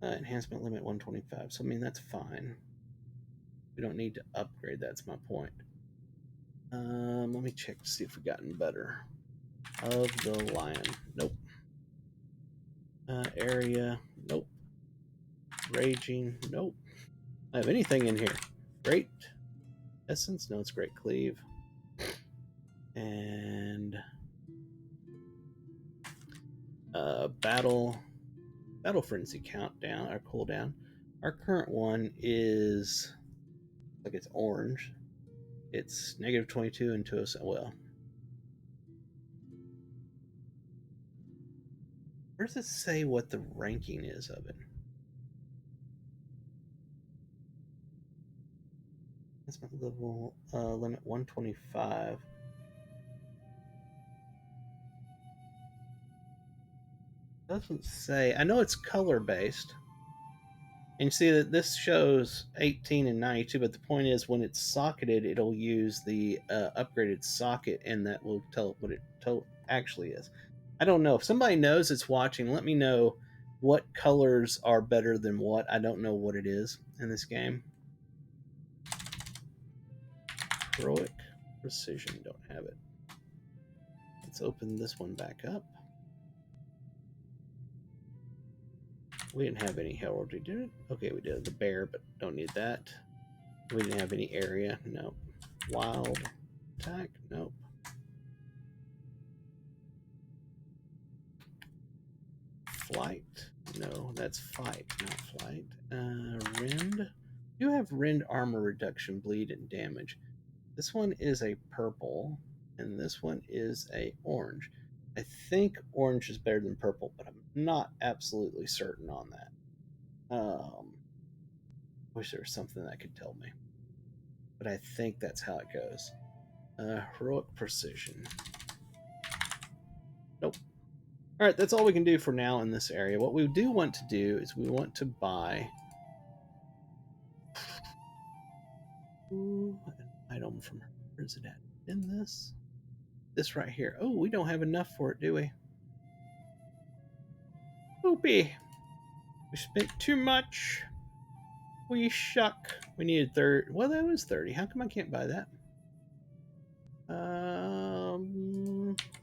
Enhancement limit 125. So, I mean, that's fine. We don't need to upgrade. That's my point. Let me check to see if we've gotten better. Of the lion. Nope. Area. Nope. Raging. Nope. I have anything in here. Great essence. No, it's great cleave. And battle frenzy countdown or cooldown. Our current one is like it's orange. It's negative 22 and 207. Well, where does it say what the ranking is of it? That's my level limit 125. Doesn't say. I know it's color based. And you see that this shows 18 and 92, but the point is when it's socketed, it'll use the upgraded socket, and that will tell it what it actually is. I don't know. If somebody knows it's watching, let me know what colors are better than what. I don't know what it is in this game. Heroic Precision, don't have it. Let's open this one back up. We didn't have any heraldry, did it? Okay, we did the bear, but don't need that. We didn't have any area. Nope. Wild attack. Nope. Flight. No, that's fight, not flight. Rend. You have rend armor reduction, bleed, and damage. This one is a purple, and this one is a orange. I think orange is better than purple, but I'm not absolutely certain on that. Wish there was something that could tell me, but I think that's how it goes. Heroic Precision. Nope. All right, that's all we can do for now in this area. What we do want to do is we want to buy an item from her. Where is it at? In this? This right here. Oh, we don't have enough for it, do we? Oopie. We spent too much. We shuck. We needed 30. Well, that was 30. How come I can't buy that?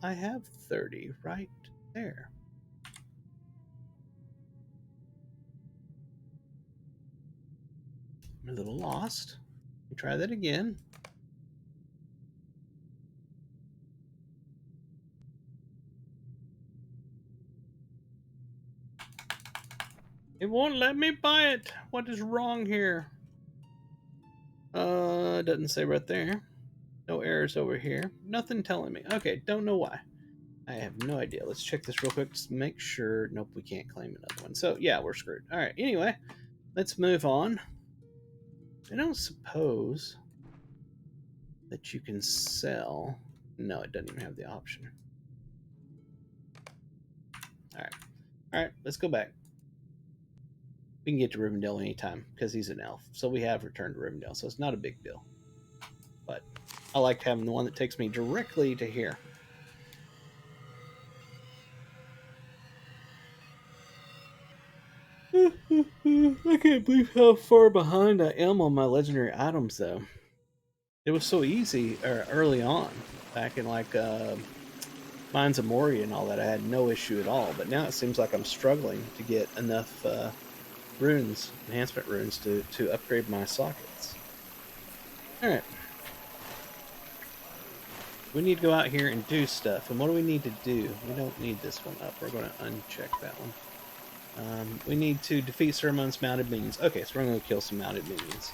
I have 30 right there. I'm a little lost. Let me try that again. It won't let me buy it. What is wrong here? It doesn't say right there. No errors over here. Nothing telling me. Okay, don't know why. I have no idea. Let's check this real quick to make sure. Nope, we can't claim another one. So, yeah, we're screwed. All right, anyway, let's move on. I don't suppose that you can sell. No, it doesn't even have the option. All right, let's go back. We can get to Rivendell anytime because he's an elf. So we have returned to Rivendell, so it's not a big deal. But I like having the one that takes me directly to here. I can't believe how far behind I am on my legendary items, though. It was so easy early on, back in like Mines of Moria and all that. I had no issue at all, but now it seems like I'm struggling to get enough runes, enhancement runes, to upgrade my sockets. All right. We need to go out here and do stuff. And what do we need to do? We don't need this one up. We're going to uncheck that one. We need to defeat Saruman's mounted minions. Okay, so we're going to kill some mounted minions.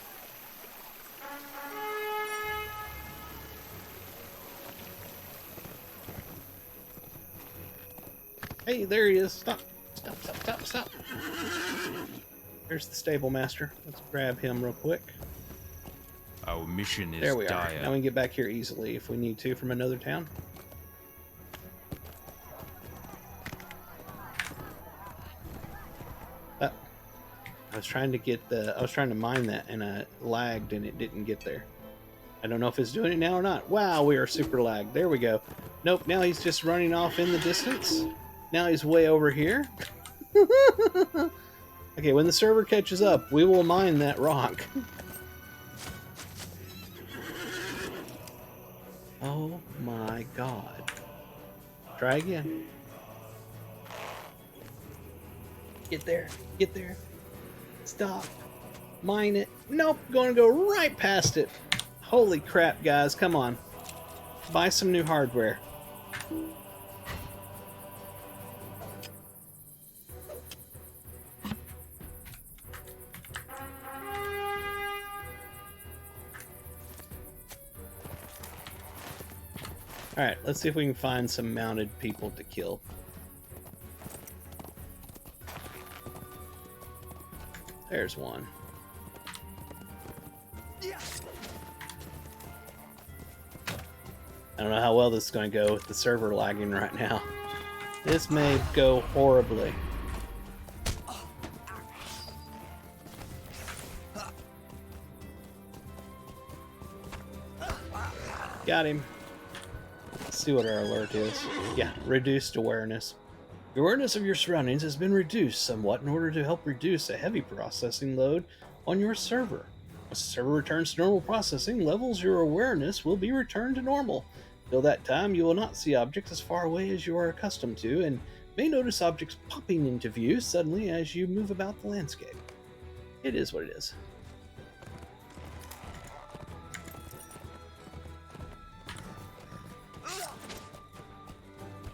Hey, there he is. Stop. Stop, stop, stop, stop. There's the stable master. Let's grab him real quick. Our mission is there we dire. are. Now we can get back here easily if we need to from another town. I was trying to mine that and I lagged and it didn't get there. I don't know if it's doing it now or not. Wow, we are super lagged. There we go. Nope, now he's just running off in the distance. Now he's way over here. Okay, when the server catches up, we will mine that rock. Oh my god. Try again. Get there. Get there. Stop. Mine it. Nope, gonna go right past it. Holy crap, guys. Come on. Buy some new hardware. Alright, let's see if we can find some mounted people to kill. There's one. I don't know how well this is going to go with the server lagging right now. This may go horribly. Got him. Let's see what our alert is. Yeah, reduced awareness. Your awareness of your surroundings has been reduced somewhat in order to help reduce a heavy processing load on your server. Once the server returns to normal processing levels, your awareness will be returned to normal. Till that time, you will not see objects as far away as you are accustomed to, and may notice objects popping into view suddenly as you move about the landscape. It is what it is.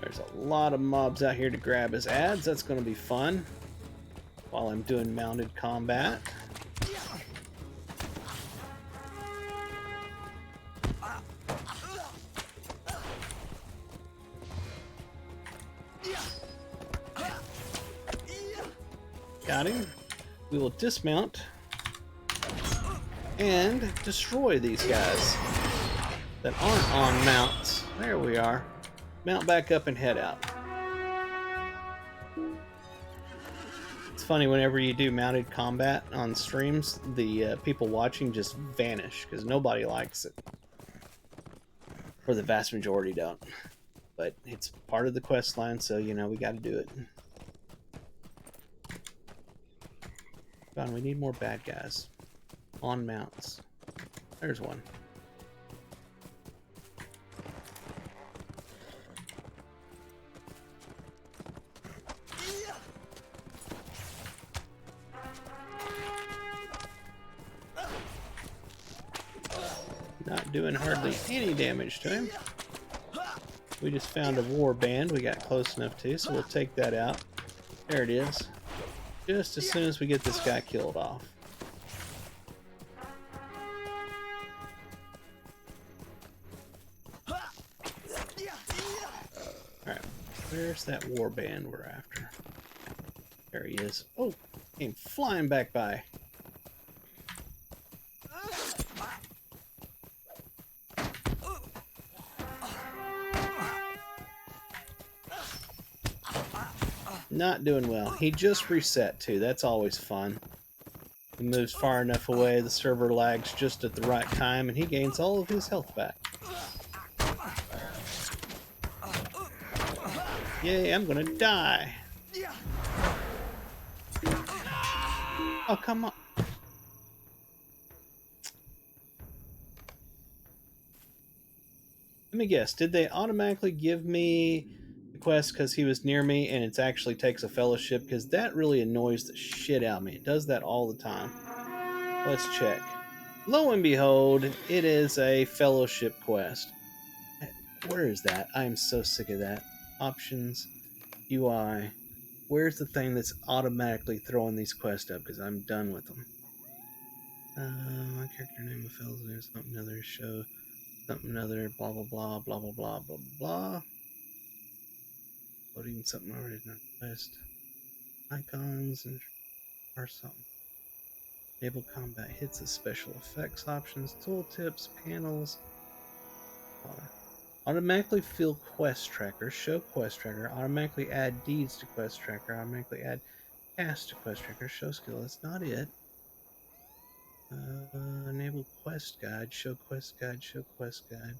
There's a lot of mobs out here to grab as ads. That's going to be fun while I'm doing mounted combat. Got him. We will dismount and destroy these guys that aren't on mounts. There we are. Mount back up and head out. It's funny, whenever you do mounted combat on streams, the people watching just vanish because nobody likes it. Or the vast majority don't. But it's part of the quest line, so you know we got to do it. Come on, we need more bad guys on mounts. There's one. Not doing hardly any damage to him. We just found a war band we got close enough to, so we'll take that out. There it is. Just as soon as we get this guy killed off. Alright, where's that war band we're after? There he is. Oh, came flying back by. Not doing well. He just reset too. That's always fun. He moves far enough away, the server lags just at the right time, and he gains all of his health back. Yay, I'm gonna die. Oh, come on. Let me guess, did they automatically give me the quest because he was near me and it actually takes a fellowship? Because that really annoys the shit out of me. It does that all the time. Let's check. Lo and behold, it is a fellowship quest. Where is that? I am so sick of that. Options, UI. Where's the thing that's automatically throwing these quests up? Because I'm done with them. My character name of fellows, there's something other show. Something other, blah blah blah, blah blah blah, blah blah. Loading something already not quest. Icons and or something. Enable combat hits as special effects options, tooltips, panels. Automatically fill quest tracker, show quest tracker, automatically add deeds to quest tracker, automatically add cast to quest tracker, show skill. That's not it. Enable quest guide, show quest guide, show quest guide.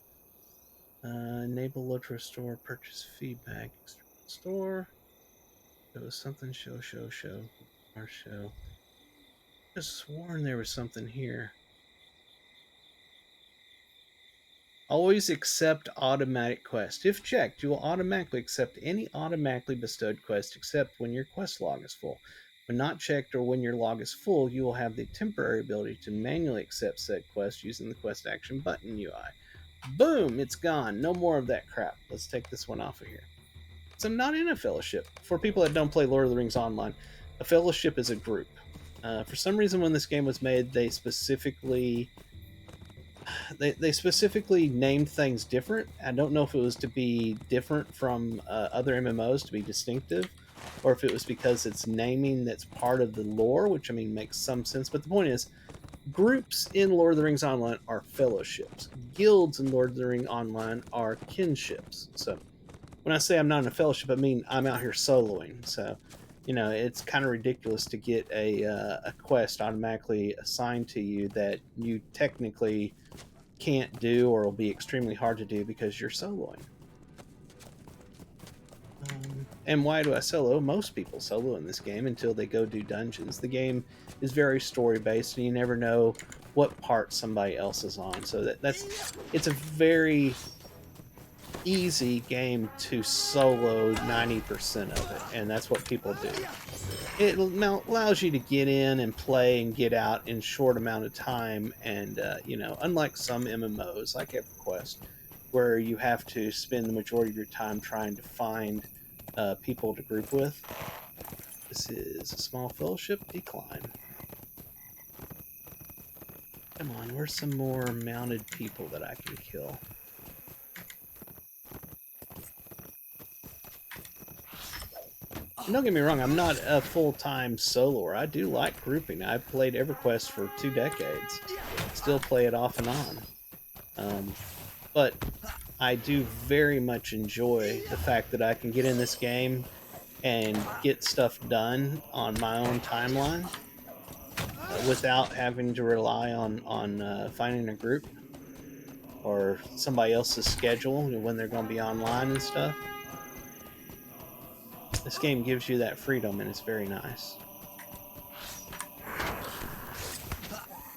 Enable load to restore purchase feedback. Store. There was something show. Our show. I just sworn there was something here. Always accept automatic quest. If checked, you will automatically accept any automatically bestowed quest except when your quest log is full. When not checked or when your log is full, you will have the temporary ability to manually accept said quest using the quest action button UI. Boom! It's gone. No more of that crap. Let's take this one off of here. So I'm not in a fellowship. For people that don't play Lord of the Rings Online, a fellowship is a group. For some reason, when this game was made, they specifically named things different. I don't know if it was to be different from other MMOs, to be distinctive, or if it was because it's naming that's part of the lore, which I mean makes some sense. But the point is, groups in Lord of the Rings Online are fellowships. Guilds in Lord of the Rings Online are kinships. So when I say I'm not in a fellowship, I mean I'm out here soloing. So, it's kind of ridiculous to get a quest automatically assigned to you that you technically can't do or will be extremely hard to do because you're soloing. And why do I solo? Most people solo in this game until they go do dungeons. The game is very story based, and you never know what part somebody else is on. So it's a very easy game to solo 90% of it, and that's what people do. It allows you to get in and play and get out in short amount of time, and unlike some MMOs like EverQuest, where you have to spend the majority of your time trying to find people to group with. This is a small fellowship. Decline. Come on, where's some more mounted people that I can kill? And don't get me wrong, I'm not a full-time soloer. I do like grouping. I've played EverQuest for 2 decades. Still play it off and on. But I do very much enjoy the fact that I can get in this game and get stuff done on my own timeline without having to rely on finding a group or somebody else's schedule when they're going to be online and stuff. This game gives you that freedom, and it's very nice.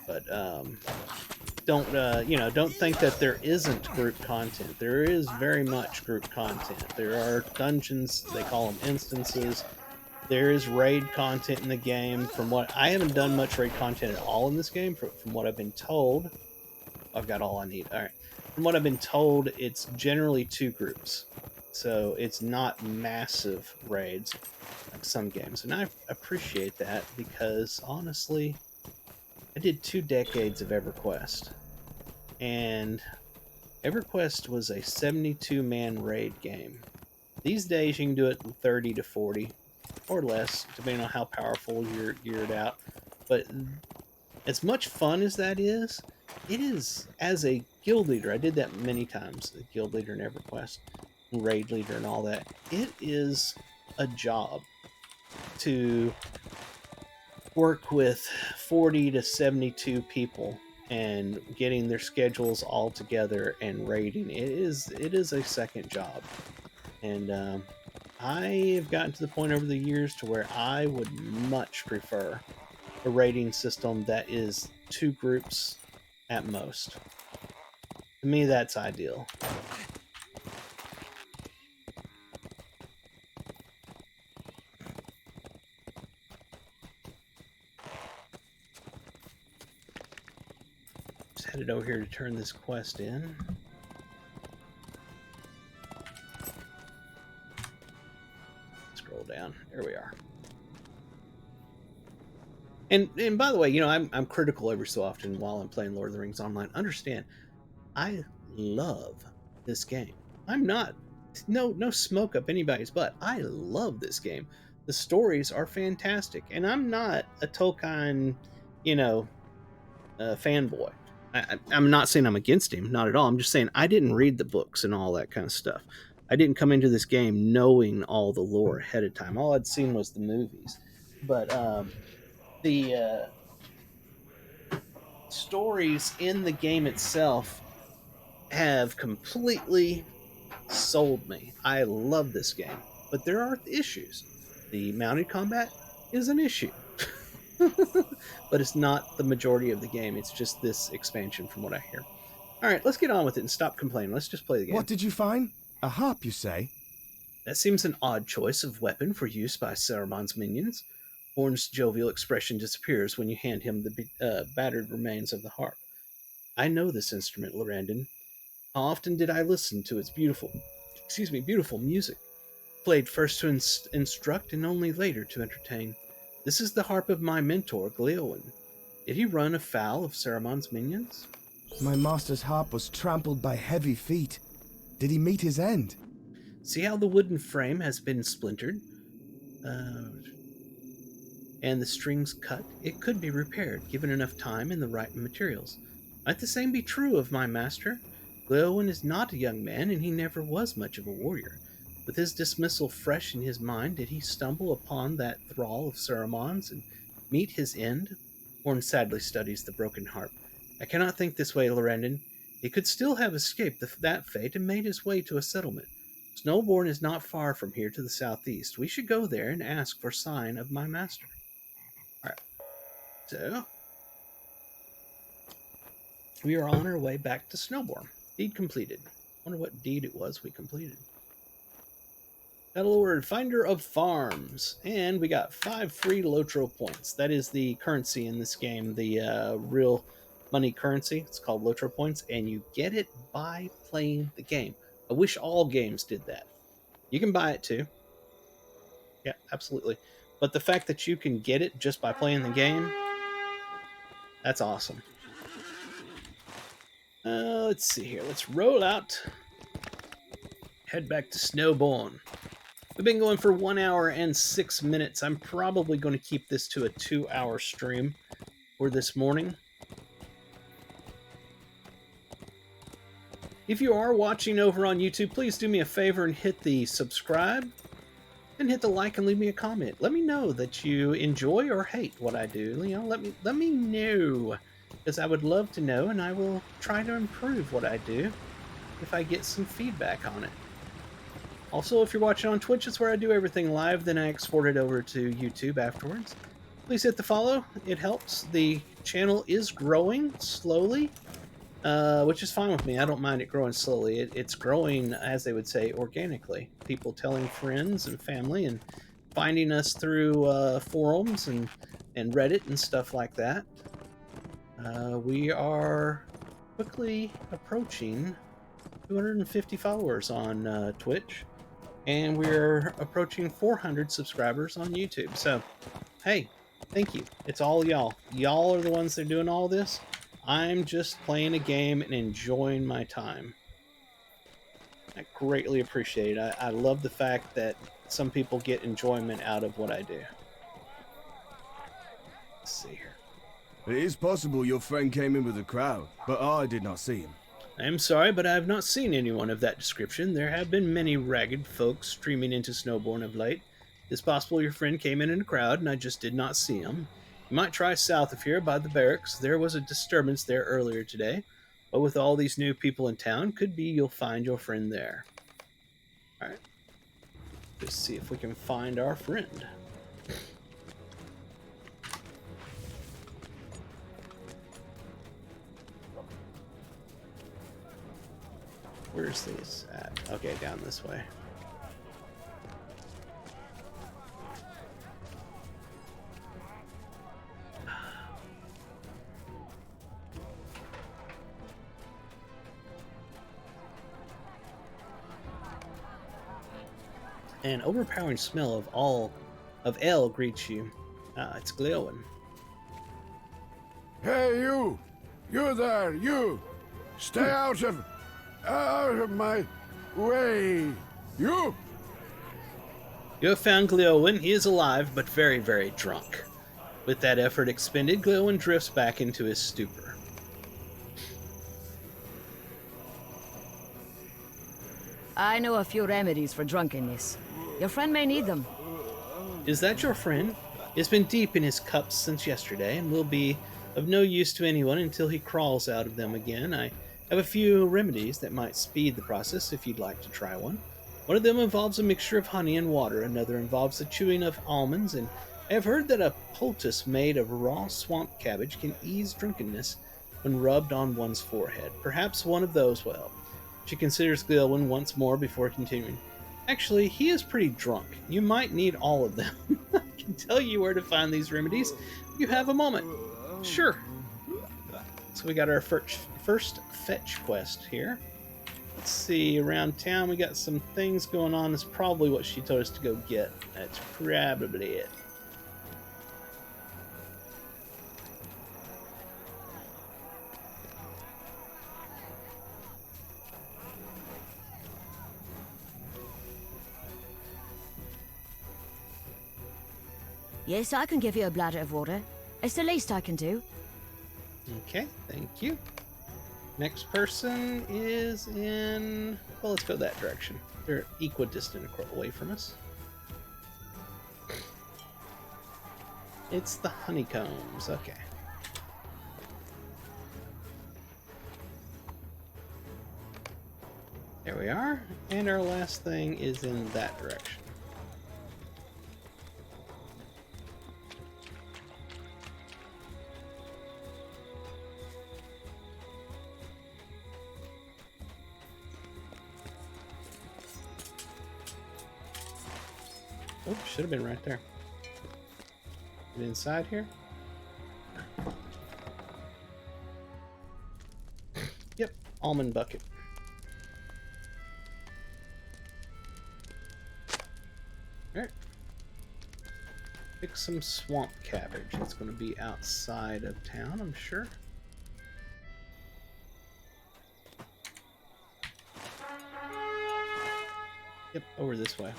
But don't think that there isn't group content. There is very much group content. There are dungeons, they call them instances. There is raid content in the game. From what I haven't done much raid content at all in this game, from what I've been told. I've got all I need. All right. From what I've been told, it's generally 2 groups. So it's not massive raids like some games. And I appreciate that because, honestly, I did 2 decades of EverQuest. And EverQuest was a 72-man raid game. These days, you can do it in 30 to 40 or less, depending on how powerful you're geared out. But as much fun as that is, it is, as a guild leader, I did that many times, a guild leader in EverQuest, and raid leader and all that. It is a job to work with 40 to 72 people and getting their schedules all together and raiding. It is a second job. And I have gotten to the point over the years to where I would much prefer a rating system that is 2 groups at most. To me, that's ideal. Just headed over here to turn this quest in. Scroll down. There we are. And by the way, I'm critical every so often while I'm playing Lord of the Rings Online. Understand, I love this game. I'm not no smoke up anybody's butt. I love this game. The stories are fantastic, and I'm not a Tolkien, fanboy. I'm not saying I'm against him, not at all. I'm just saying I didn't read the books and all that kind of stuff. I didn't come into this game knowing all the lore ahead of time. All I'd seen was the movies, but the stories in the game itself have completely sold me. I love this game, but there are issues. The mounted combat is an issue, but it's not the majority of the game. It's just this expansion, from what I hear. All right, let's get on with it and stop complaining. Let's just play the game. What did you find? A harp, you say? That seems an odd choice of weapon for use by Saruman's minions. Horn's jovial expression disappears when you hand him the battered remains of the harp. I know this instrument, Lorrandan. How often did I listen to its beautiful music, played first to instruct and only later to entertain. This is the harp of my mentor, Gleowen. Did he run afoul of Saruman's minions? My master's harp was trampled by heavy feet. Did he meet his end? See how the wooden frame has been splintered? And the strings cut? It could be repaired, given enough time and the right materials. Might the same be true of my master? Gleowen is not a young man, and he never was much of a warrior. With his dismissal fresh in his mind, did he stumble upon that thrall of Saruman's and meet his end? Orn sadly studies the broken harp. I cannot think this way, Lorrandan. He could still have escaped that fate and made his way to a settlement. Snowbourne is not far from here to the southeast. We should go there and ask for sign of my master. Alright, so we are on our way back to Snowbourne. Deed completed. Wonder what deed it was we completed. Battle Award, Finder of Farms. And we got 5 free Lotro points. That is the currency in this game, the real money currency. It's called Lotro points, and you get it by playing the game. I wish all games did that. You can buy it too. Yeah, absolutely. But the fact that you can get it just by playing the game, that's awesome. Let's see here. Let's roll out. Head back to Snowbourne. We've been going for 1 hour and 6 minutes. I'm probably going to keep this to a 2-hour stream for this morning. If you are watching over on YouTube, please do me a favor and hit the subscribe and hit the like and leave me a comment. Let me know that you enjoy or hate what I do. You know, let me know, because I would love to know, and I will try to improve what I do if I get some feedback on it. Also, if you're watching on Twitch, it's where I do everything live, then I export it over to YouTube afterwards. Please hit the follow. It helps. The channel is growing slowly, which is fine with me. I don't mind it growing slowly. It's growing, as they would say, organically. People telling friends and family and finding us through forums and Reddit and stuff like that. We are quickly approaching 250 followers on Twitch. And we're approaching 400 subscribers on YouTube. So, hey, thank you. It's all y'all. Y'all are the ones that are doing all this. I'm just playing a game and enjoying my time. I greatly appreciate it. I love the fact that some people get enjoyment out of what I do. Let's see here. It is possible your friend came in with a crowd, but I did not see him. I am sorry, but I have not seen anyone of that description. There have been many ragged folks streaming into Snowbourne of late. It's possible your friend came in a crowd and I just did not see him. You might try south of here by the barracks. There was a disturbance there earlier today. But with all these new people in town, could be you'll find your friend there. Alright. Let's see if we can find our friend. Where's these at? Okay, down this way. An overpowering smell of ale greets you. Ah, it's Gleowen. Hey, you! You there, you! Stay out of my way! You! You have found Gleowen. He is alive, but very, very drunk. With that effort expended, Gleowen drifts back into his stupor. I know a few remedies for drunkenness. Your friend may need them. Is that your friend? He's been deep in his cups since yesterday, and will be of no use to anyone until he crawls out of them again. I have a few remedies that might speed the process if you'd like to try one. One of them involves a mixture of honey and water, another involves the chewing of almonds, and I have heard that a poultice made of raw swamp cabbage can ease drunkenness when rubbed on one's forehead. Perhaps one of those will help. She considers Gleowen once more before continuing. Actually, he is pretty drunk. You might need all of them. I can tell you where to find these remedies if you have a moment. Sure. So we got our first fetch quest here. Let's see, around town we got some things going on. That's probably what she told us to go get. That's probably it. Yes, I can give you a bladder of water. It's the least I can do. Okay, thank you. Next person is in... Well, let's go that direction. They're equidistant away from us. It's the honeycombs. Okay. There we are. And our last thing is in that direction. Oh, should have been right there. Get inside here. Yep, almond bucket. Alright. Pick some swamp cabbage. It's going to be outside of town, I'm sure. Yep, over this way.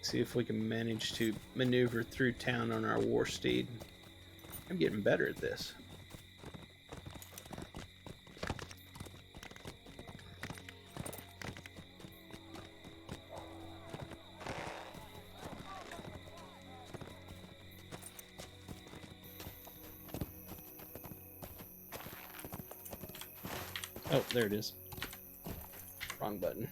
See if we can manage to maneuver through town on our war steed. I'm getting better at this. Oh, there it is. Wrong button.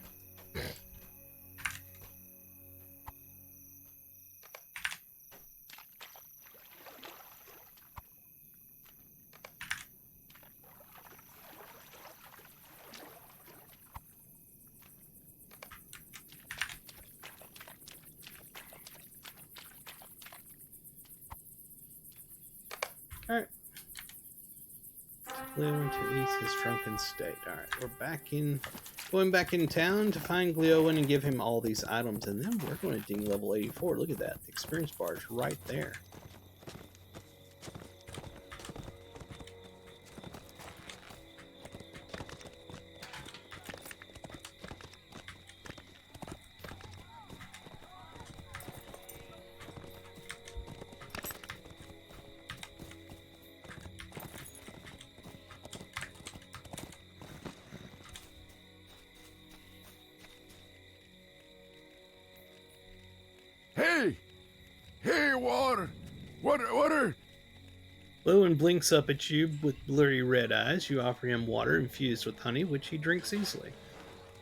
Alright. Gleowen to ease his drunken state. Alright, we're going back in town to find Gleowen and give him all these items, and then we're going to ding level 84. Look at that. The experience bar is right there. Hey! Hey, water! Water! Gleowen blinks up at you with blurry red eyes. You offer him water infused with honey, which he drinks easily.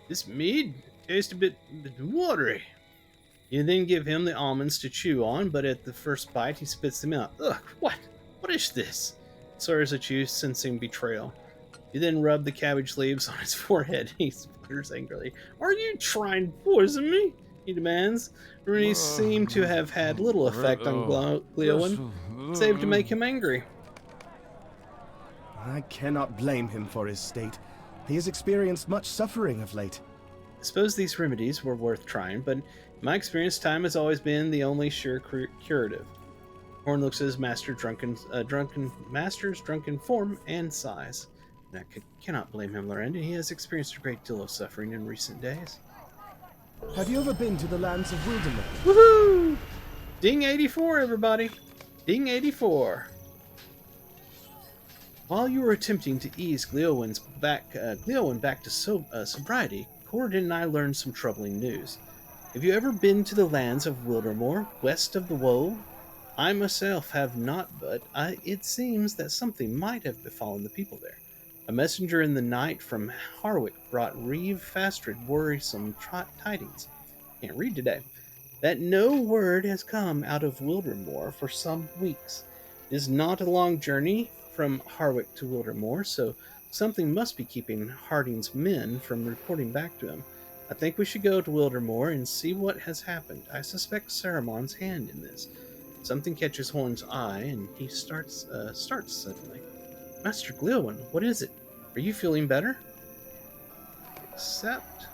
This mead tastes a bit watery. You then give him the almonds to chew on, but at the first bite, he spits them out. Ugh, what? What is this? Swears at you, sensing betrayal. You then rub the cabbage leaves on his forehead. He sputters angrily. Are you trying to poison me? He demands. Remedies seem to have had little effect on Gleowen, save to make him angry. I cannot blame him for his state. He has experienced much suffering of late. I suppose these remedies were worth trying, but in my experience, time has always been the only sure curative. Horn looks at his master's drunken form and sighs. I cannot blame him, Lorrandan. He has experienced a great deal of suffering in recent days. Have you ever been to the lands of Wilderness? Woohoo! Ding 84, everybody! Ding 84. While you were attempting to ease Gleowen back to sobriety, Corridon and I learned some troubling news. Have you ever been to the lands of Wildermore, west of the Woe? I myself have not, but it seems that something might have befallen the people there. A messenger in the night from Harwick brought Reeve Fastred worrisome tidings. Can't read today. That no word has come out of Wildermore for some weeks. It is not a long journey from Harwick to Wildermore, so something must be keeping Harding's men from reporting back to him. I think we should go to Wildermore and see what has happened. I suspect Saramon's hand in this. Something catches Horn's eye, and he starts suddenly. Master Gleowen, what is it? Are you feeling better? Except...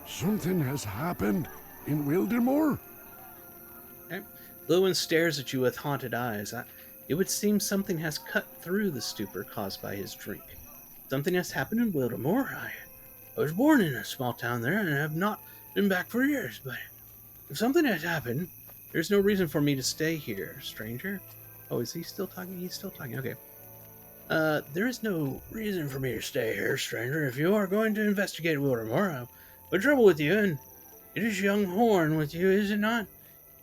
Something has happened in Wildermore? Okay. Gleowen stares at you with haunted eyes. It would seem something has cut through the stupor caused by his drink. Something has happened in Wildermore. I was born in a small town there and have not been back for years, but if something has happened, there's no reason for me to stay here, stranger. Oh, is he still talking? He's still talking. Okay. There is no reason for me to stay here, stranger. If you are going to investigate Wildermore, I would trouble with you, and it is young Horn with you, is it not?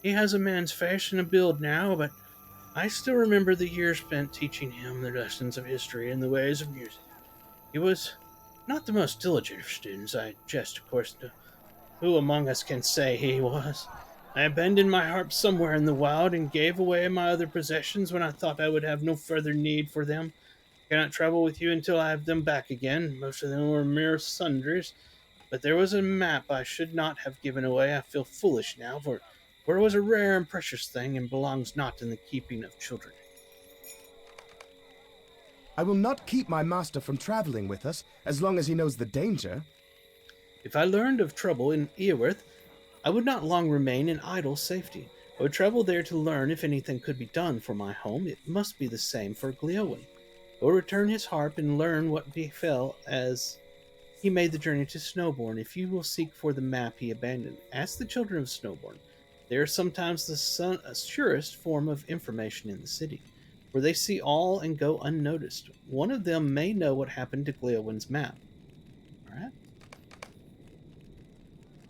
He has a man's face and a build now, but I still remember the years spent teaching him the lessons of history and the ways of music. He was not the most diligent of students, I jest, of course. Who among us can say he was? I abandoned my harp somewhere in the wild and gave away my other possessions when I thought I would have no further need for them. I cannot travel with you until I have them back again. Most of them were mere sundries, but there was a map I should not have given away. I feel foolish now, for it was a rare and precious thing and belongs not in the keeping of children. I will not keep my master from traveling with us as long as he knows the danger. If I learned of trouble in Earworth, I would not long remain in idle safety. I would travel there to learn if anything could be done for my home. It must be the same for Gleowen. I will return his harp and learn what befell as he made the journey to Snowbourne. If you will seek for the map he abandoned, ask the children of Snowbourne. They are sometimes the surest form of information in the city, for they see all and go unnoticed. One of them may know what happened to Gleowen's map. All right.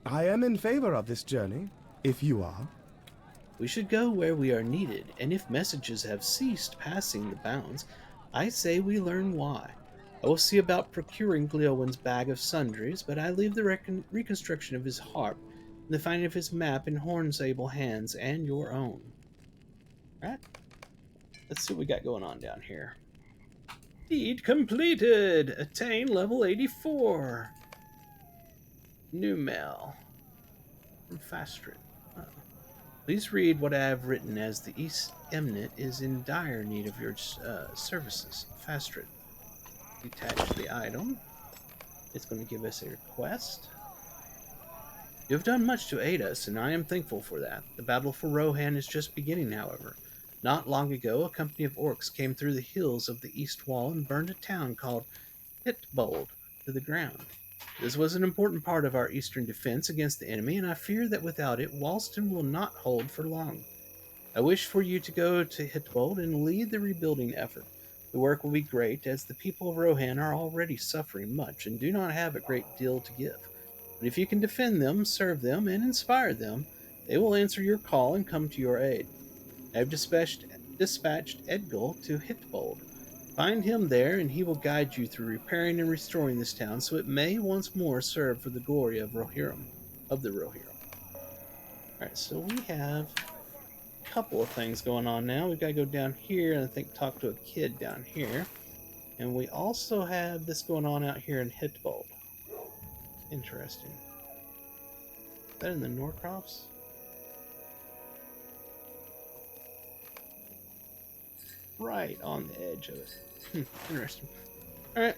I am in favor of this journey, if you are. We should go where we are needed, and if messages have ceased passing the bounds, I say we learn why. I will see about procuring Gleowen's bag of sundries, but I leave the reconstruction of his harp and the finding of his map in Horn's able hands and your own. Right? Let's see what we got going on down here. Deed completed! Attain level 84. New mail. From Fastrit. Please read what I have written, as the East Eminent is in dire need of your services. Fastrit. Detach the item. It's going to give us a request. You have done much to aid us, and I am thankful for that. The battle for Rohan is just beginning, however. Not long ago, a company of orcs came through the hills of the east wall and burned a town called Hitbold to the ground. This was an important part of our eastern defense against the enemy, and I fear that without it, Walston will not hold for long. I wish for you to go to Hitbold and lead the rebuilding effort. The work will be great, as the people of Rohan are already suffering much and do not have a great deal to give. But if you can defend them, serve them, and inspire them, they will answer your call and come to your aid. I have dispatched Edgul to Hitbold. Find him there, and he will guide you through repairing and restoring this town, so it may once more serve for the glory of Rohirrim, the Rohirrim. Alright, so we have a couple of things going on now. We've got to go down here and I think talk to a kid down here. And we also have this going on out here in Hitbold. Interesting. Is that in the Norcrops? Right on the edge of it. Interesting. Alright.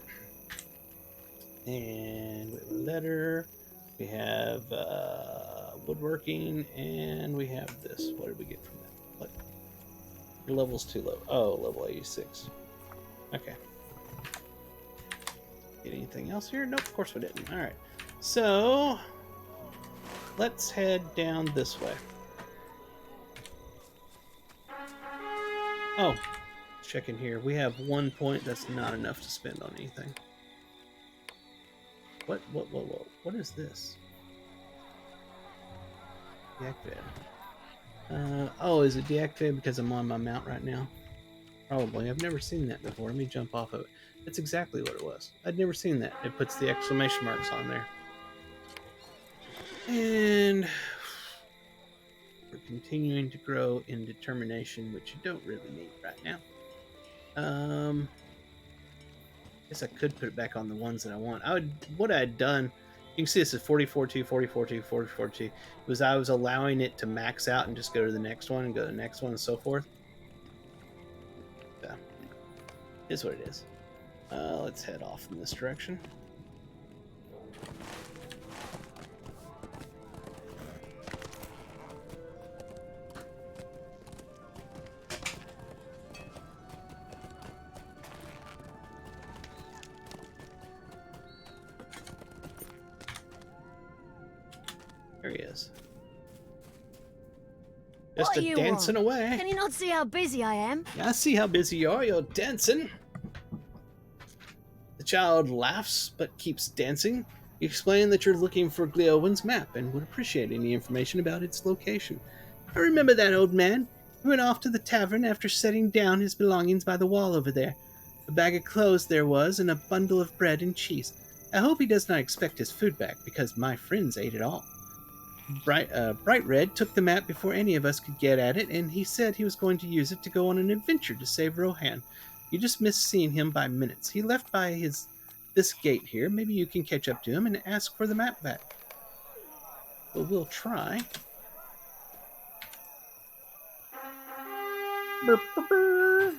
And we have a letter. We have woodworking. And we have this. What did we get from that? What? Your level's too low. Oh, level 86. Okay. Get anything else here? Nope, of course we didn't. Alright. So, let's head down this way. Oh, check in here. We have 1 point. That's not enough to spend on anything. What? What is this? Deactivated. Oh, is it deactivated because I'm on my mount right now? Probably. I've never seen that before. Let me jump off of it. That's exactly what it was. I'd never seen that. It puts the exclamation marks on there. And we're continuing to grow in determination, which you don't really need right now. Guess I could put it back on the ones that I want. What I had done, you can see this is 44-2, 44-2, 44-2, was I was allowing it to max out and just go to the next one and go to the next one and so forth. So, is what it is. Let's head off in this direction. There he is. Just What do you dancing want? away. Can you not see how busy I am? I see how busy you are. You're dancing. child laughs but keeps dancing. You explain that you're looking for Gleowin's map and would appreciate any information about its location. I remember that old man. He went off to the tavern after setting down his belongings by the wall over there. A bag of clothes there was, and a bundle of bread and cheese. I hope he does not expect his food back, because my friends ate it all. Bright Red took the map before any of us could get at it, and he said he was going to use it to go on an adventure to save Rohan. You just missed seeing him by minutes. He left by this gate here. Maybe you can catch up to him and ask for the map back. Well, we'll try. Burp, burp, burp.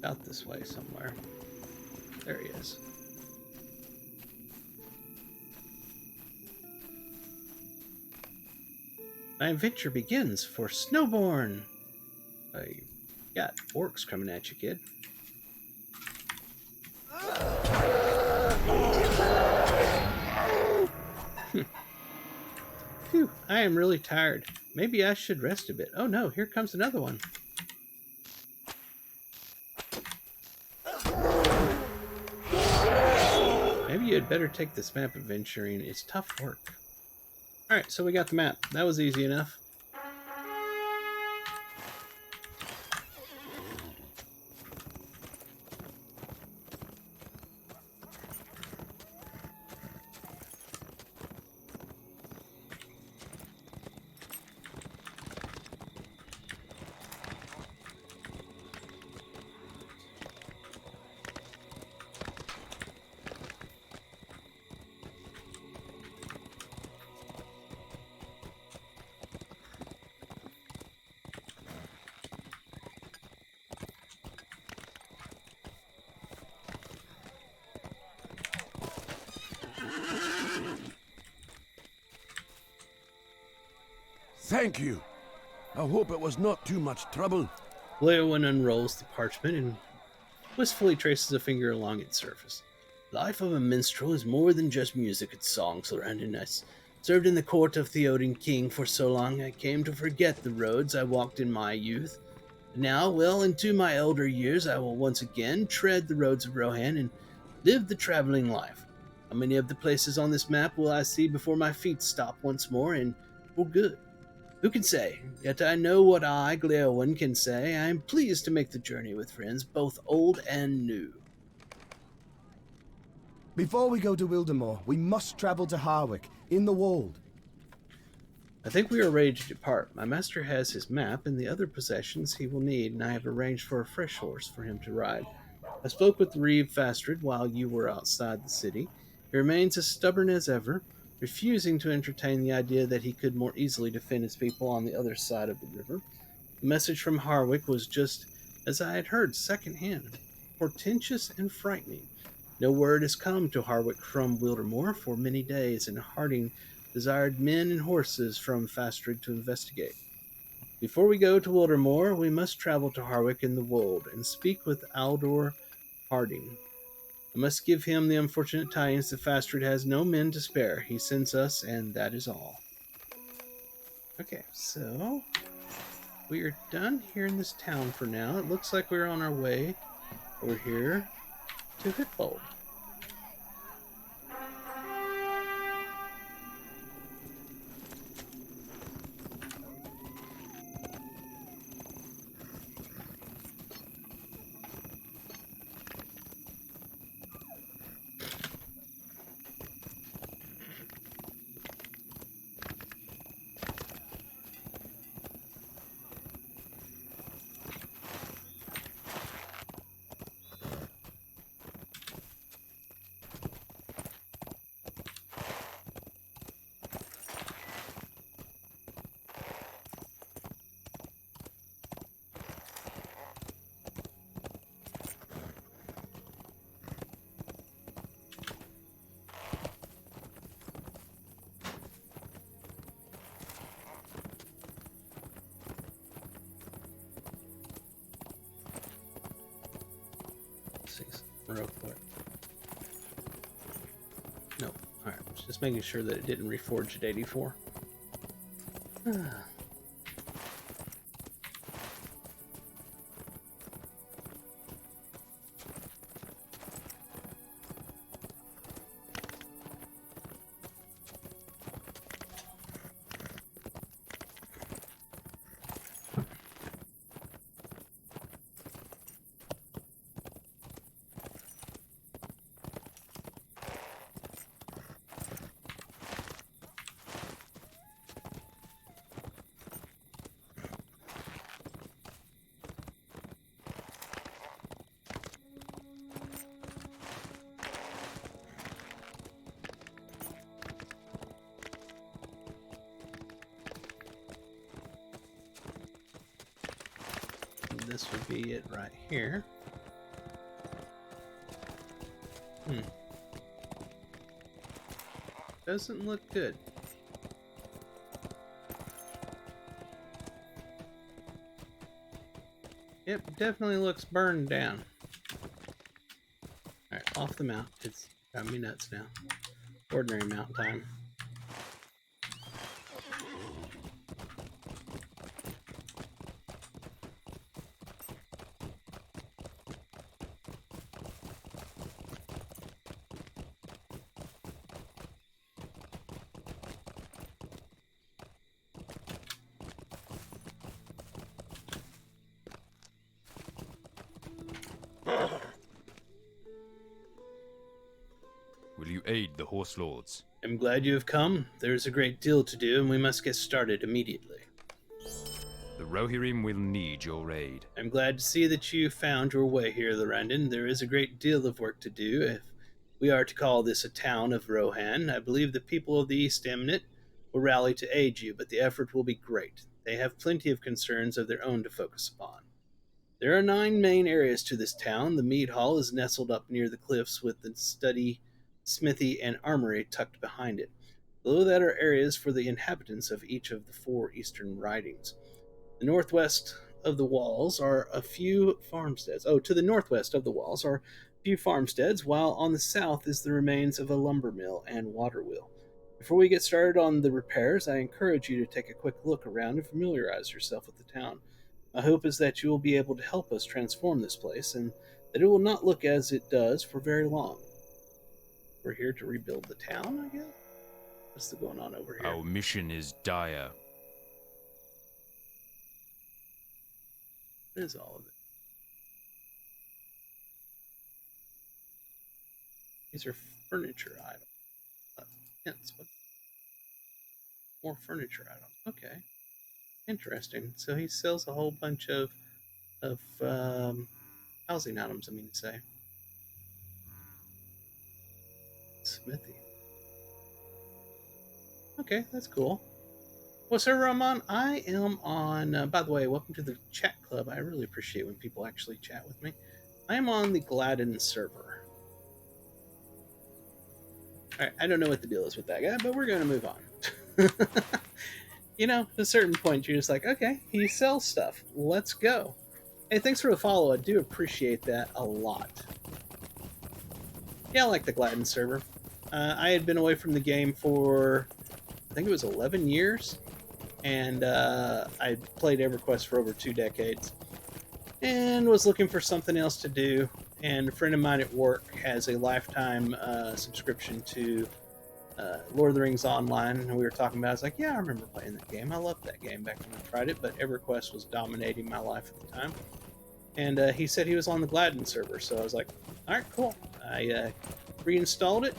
Out this way somewhere. There he is. My adventure begins for Snowborn. I got orcs coming at you, kid. Phew, I am really tired. Maybe I should rest a bit. Oh no, here comes another one. Maybe you had better take this map adventuring. It's tough work. Alright, so we got the map. That was easy enough. Thank you. I hope it was not too much trouble. Gleowin unrolls the parchment and wistfully traces a finger along its surface. Life of a minstrel is more than just music and songs, Lorrandan. I served in the court of Theoden King for so long I came to forget the roads I walked in my youth. Now, well into my elder years, I will once again tread the roads of Rohan and live the traveling life. How many of the places on this map will I see before my feet stop once more, and for good? Who can say? Yet I know what I, Gleowin, can say. I am pleased to make the journey with friends, both old and new. Before we go to Wildemore, we must travel to Harwick, in the Wold. I think we are ready to depart. My master has his map and the other possessions he will need, and I have arranged for a fresh horse for him to ride. I spoke with Reeve Fastred while you were outside the city. He remains as stubborn as ever, refusing to entertain the idea that he could more easily defend his people on the other side of the river. The message from Harwick was just as I had heard secondhand, portentous and frightening. No word has come to Harwick from Wildemore for many days, and Harding desired men and horses from Fastred to investigate. Before we go to Wildemore, we must travel to Harwick in the Wold and speak with Aldor Harding. I must give him the unfortunate tidings that Fastred has no men to spare. He sends us, and that is all. Okay, so we are done here in this town for now. It looks like we're on our way over here to Hitbold. Real quick. No. Alright. Just making sure that it didn't reforge at 84. This would be it right here. Doesn't look good. Yep, definitely looks burned down. Alright, off the mount. It's got me nuts now. Ordinary mount time. Will you aid the Horse Lords? I'm glad you have come. There is a great deal to do, and we must get started immediately. The Rohirrim will need your aid. I'm glad to see that you found your way here, Lorrandan. There is a great deal of work to do. If we are to call this a town of Rohan, I believe the people of the East Eminent will rally to aid you, but the effort will be great. They have plenty of concerns of their own to focus upon. There are 9 main areas to this town. The mead hall is nestled up near the cliffs with the study, smithy, and armory tucked behind it. Below that are areas for the inhabitants of each of the 4 eastern ridings. The northwest of the walls are a few farmsteads. To the northwest of the walls are a few farmsteads, while on the south is the remains of a lumber mill and water wheel. Before we get started on the repairs, I encourage you to take a quick look around and familiarize yourself with the town. My hope is that you will be able to help us transform this place, and that it will not look as it does for very long. We're here to rebuild the town, I guess? What's going on over here? Our mission is dire. What is all of it? These are furniture items. Yes, what? More furniture items. Okay. Interesting. So he sells a whole bunch of housing items, I mean to say. Smithy. Okay, that's cool. What server I'm on? I am on, by the way, welcome to the chat club. I really appreciate when people actually chat with me. I am on the Gladden server. Alright, I don't know what the deal is with that guy, but we're going to move on. You know, at a certain point, you're just like, okay, he sells stuff. Let's go. Hey, thanks for the follow. I do appreciate that a lot. Yeah, I like the Gladden server. I had been away from the game for, I think it was 11 years. And I played EverQuest for over 2 decades. And was looking for something else to do. And a friend of mine at work has a lifetime subscription to Lord of the Rings Online, and we were talking about it. I was like, yeah, I remember playing that game. I loved that game back when I tried it, but EverQuest was dominating my life at the time. And he said he was on the Gladden server, so I was like, all right, cool. I reinstalled it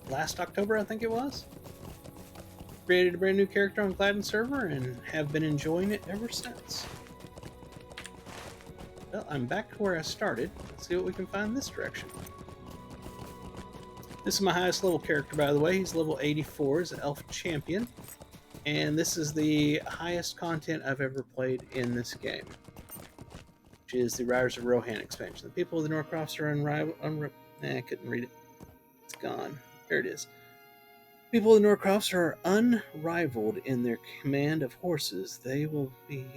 last October, I think it was. Created a brand new character on Gladden server and have been enjoying it ever since. Well, I'm back to where I started. Let's see what we can find this direction. This is my highest level character, by the way. He's level 84, he's an elf champion. And this is the highest content I've ever played in this game, which is the Riders of Rohan expansion. The people of the Norcrofts are unrivaled. I couldn't read it. It's gone. There it is. People of the Norcrofts are unrivaled in their command of horses. They will be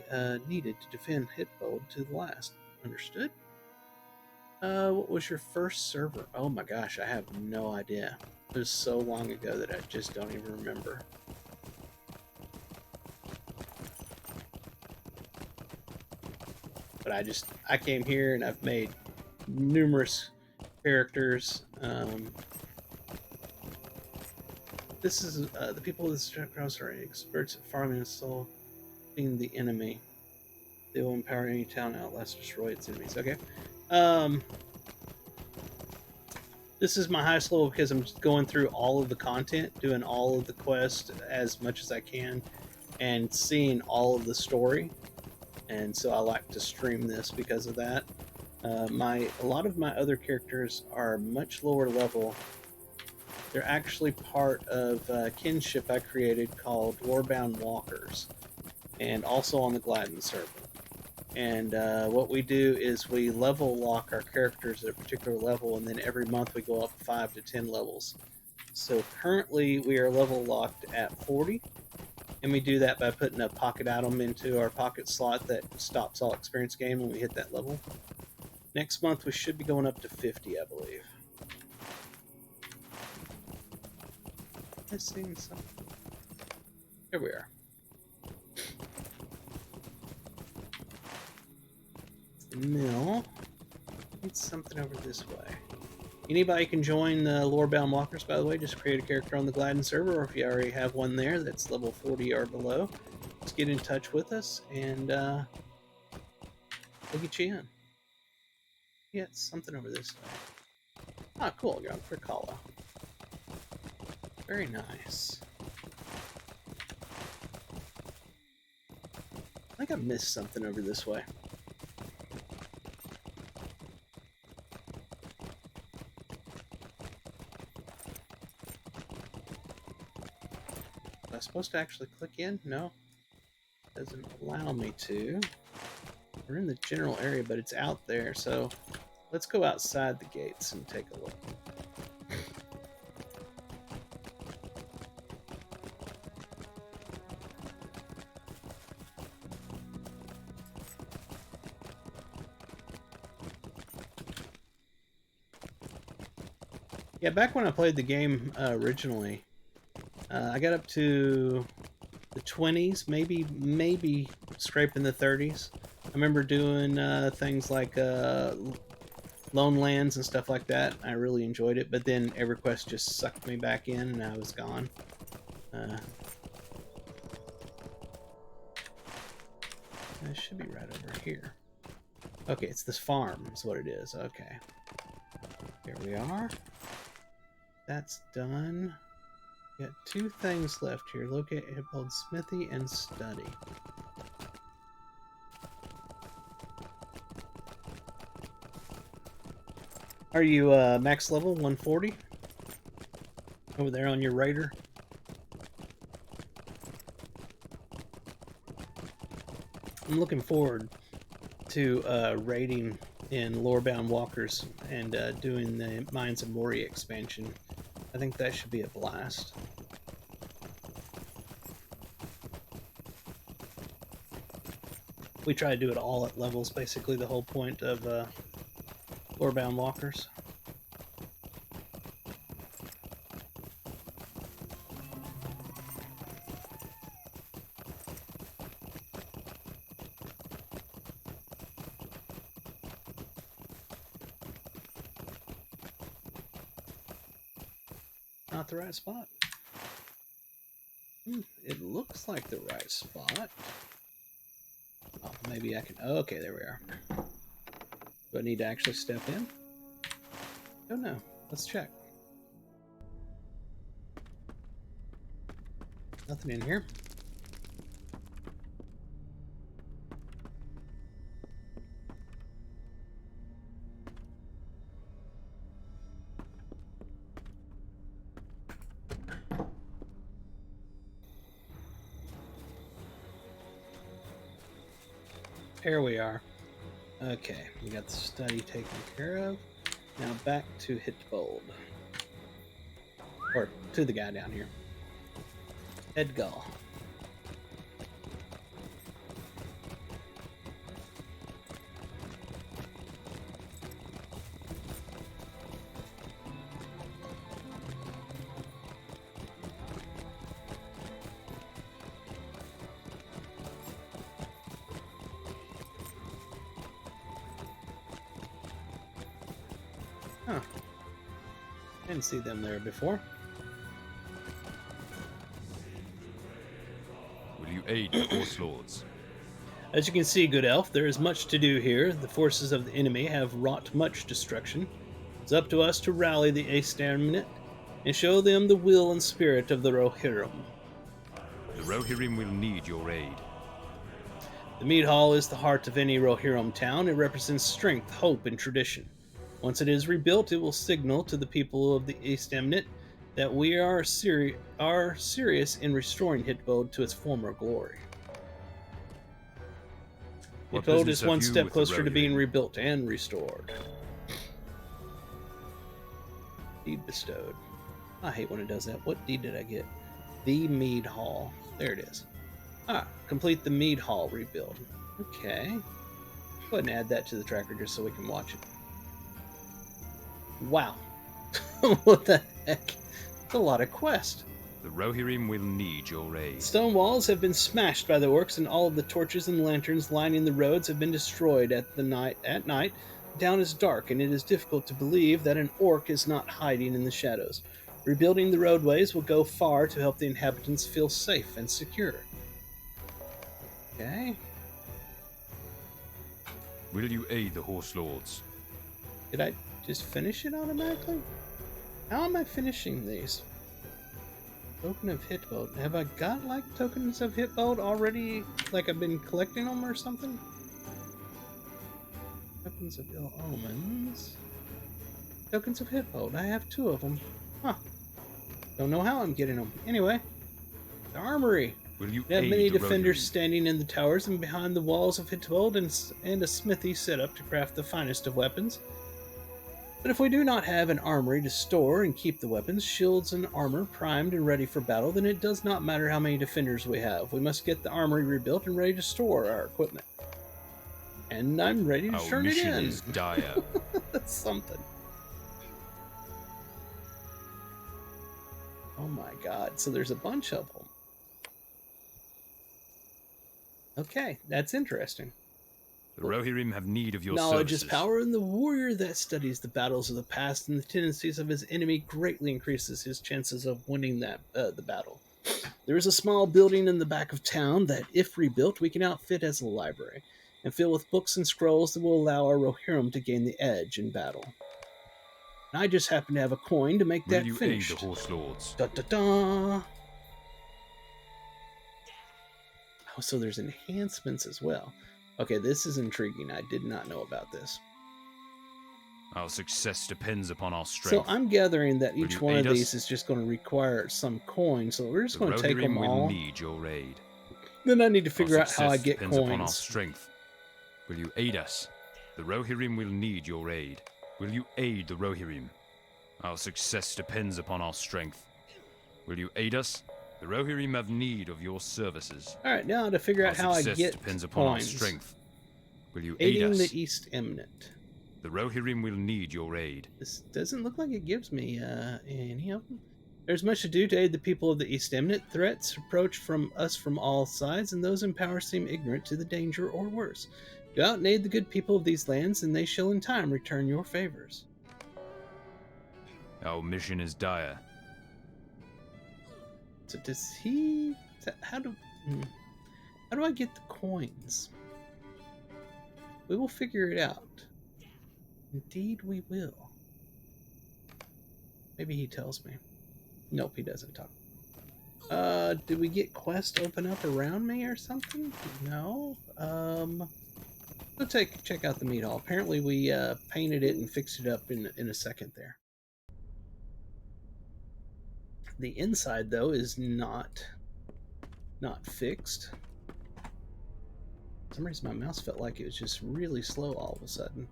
needed to defend Hitbold to the last. Understood? What was your first server? Oh my gosh, I have no idea. It was so long ago that I just don't even remember. But I came here and I've made numerous characters. This is the people of this cross are experts at farming and solving the enemy. They will empower any town, outlast, destroy its enemies. Okay. Um, this is my highest level because I'm just going through all of the content, doing all of the quests as much as I can, and seeing all of the story. And so I like to stream this because of that. A lot of my other characters are much lower level. They're actually part of kinship I created called Lorebound Walkers, and also on the Gladden server. And what we do is we level lock our characters at a particular level, and then every month we go up 5 to 10 levels. So currently we are level locked at 40, and we do that by putting a pocket item into our pocket slot that stops all experience gain when we hit that level. Next month we should be going up to 50, I believe. Missing something. Here we are. Mill. Need something over this way. Anybody can join the Lorebound Walkers, by the way. Just create a character on the Gladden server, or if you already have one there that's level 40 or below, just get in touch with us and we'll get you in. Yeah, it's something over this way. Ah, cool. You're on Fricala. Very nice. I think I missed something over this way. Am I supposed to actually click in? No. Doesn't allow me to. We're in the general area, but it's out there, so let's go outside the gates and take a look. Yeah, back when I played the game originally, I got up to the 20s, maybe scraping the 30s. I remember doing things like Lone Lands and stuff like that. I really enjoyed it, but then EverQuest just sucked me back in and I was gone. It should be right over here. Okay, it's this farm is what it is. Okay. Here we are. That's done. Got 2 things left here. Locate both smithy and study. Are you max level 140? Over there on your raider? I'm looking forward to raiding in Lorebound Walkers and doing the Mines of Moria expansion. I think that should be a blast. We try to do it all at levels, basically the whole point of Lorebound Walkers. Not the right spot. It looks like the right spot. Oh, maybe I can... Oh, okay, there we are. Do I need to actually step in? Don't know. Let's check. Nothing in here. Here we are. Okay, we got the study taken care of. Now back to Hitbold. Or to the guy down here. Edgal. Didn't see them there before. Will you aid the Horse Lords? As you can see, good elf, there is much to do here. The forces of the enemy have wrought much destruction. It's up to us to rally the Aestamnet and show them the will and spirit of the Rohirrim. The Rohirrim will need your aid. The Mead Hall is the heart of any Rohirrim town. It represents strength, hope, and tradition. Once it is rebuilt, it will signal to the people of the Aestamnet that we are serious in restoring Hitbode to its former glory. What Hitbode business is have one you step with the closer to being Rohirrim? rebuilt and restored. Deed bestowed. I hate when it does that. What deed did I get? The Mead Hall. There it is. Ah, complete the Mead Hall rebuild. Okay. Go ahead and add that to the tracker just so we can watch it. Wow. What the heck? It's a lot of quest. The Rohirrim will need your aid. Stone walls have been smashed by the orcs, and all of the torches and lanterns lining the roads have been destroyed at night. The town is dark, and it is difficult to believe that an orc is not hiding in the shadows. Rebuilding the roadways will go far to help the inhabitants feel safe and secure. Okay. Will you aid the Horse Lords? Did I just finish it automatically? How am I finishing these? Token of Hitbolt. Have I got, like, tokens of Hitbolt already? Like, I've been collecting them or something? Tokens of Ill Omens. Tokens of Hitbolt. I have 2 of them. Huh. Don't know how I'm getting them. Anyway. The Armory. Will you We have aid many the defenders Rohirrim? standing in the towers and behind the walls of Hitbolt, and a smithy set up to craft the finest of weapons. But if we do not have an armory to store and keep the weapons, shields, and armor primed and ready for battle, then it does not matter how many defenders we have. We must get the armory rebuilt and ready to store our equipment. And I'm ready to Our turn it mission in. is dire. That's something. Oh my god, so there's a bunch of them. Okay, that's interesting. The Rohirrim have need of your Knowledge services. is power, and the warrior that studies the battles of the past and the tendencies of his enemy greatly increases his chances of winning the battle. There is a small building in the back of town that, if rebuilt, we can outfit as a library and fill with books and scrolls that will allow our Rohirrim to gain the edge in battle. And I just happen to have a coin to make Will that you aid finished. the Horse Lords? Da da da! Oh, so there's enhancements as well. Okay, this is intriguing. I did not know about this. Our success depends upon our strength. So I'm gathering that Will each you one of aid these us? is just going to require some coin, so we're just The going to take them Rohirrim will all. need your aid. Then I need to Our figure out how I success get depends upon our coins. strength. Will you aid us? The Rohirrim will need your aid. Will you aid the Rohirrim? Our success depends upon our strength. Will you aid us? The Rohirrim have need of your services. All right, now to figure Our out how I success get depends upon our coins. strength. Will you aid Aiding us? the East Eminent. The Rohirrim will need your aid. This doesn't look like it gives me any of them. There's much to do to aid the people of the East Eminent. Threats approach from us from all sides, and those in power seem ignorant to the danger or worse. Go out and aid the good people of these lands, and they shall in time return your favors. Our mission is dire. So does he? How do I get the coins? We will figure it out. Indeed, we will. Maybe he tells me. Nope, he doesn't talk. Did we get quests open up around me or something? No. Let's check out the meat hall. Apparently, we painted it and fixed it up in a second there. The inside, though, is not fixed. For some reason, my mouse felt like it was just really slow all of a sudden.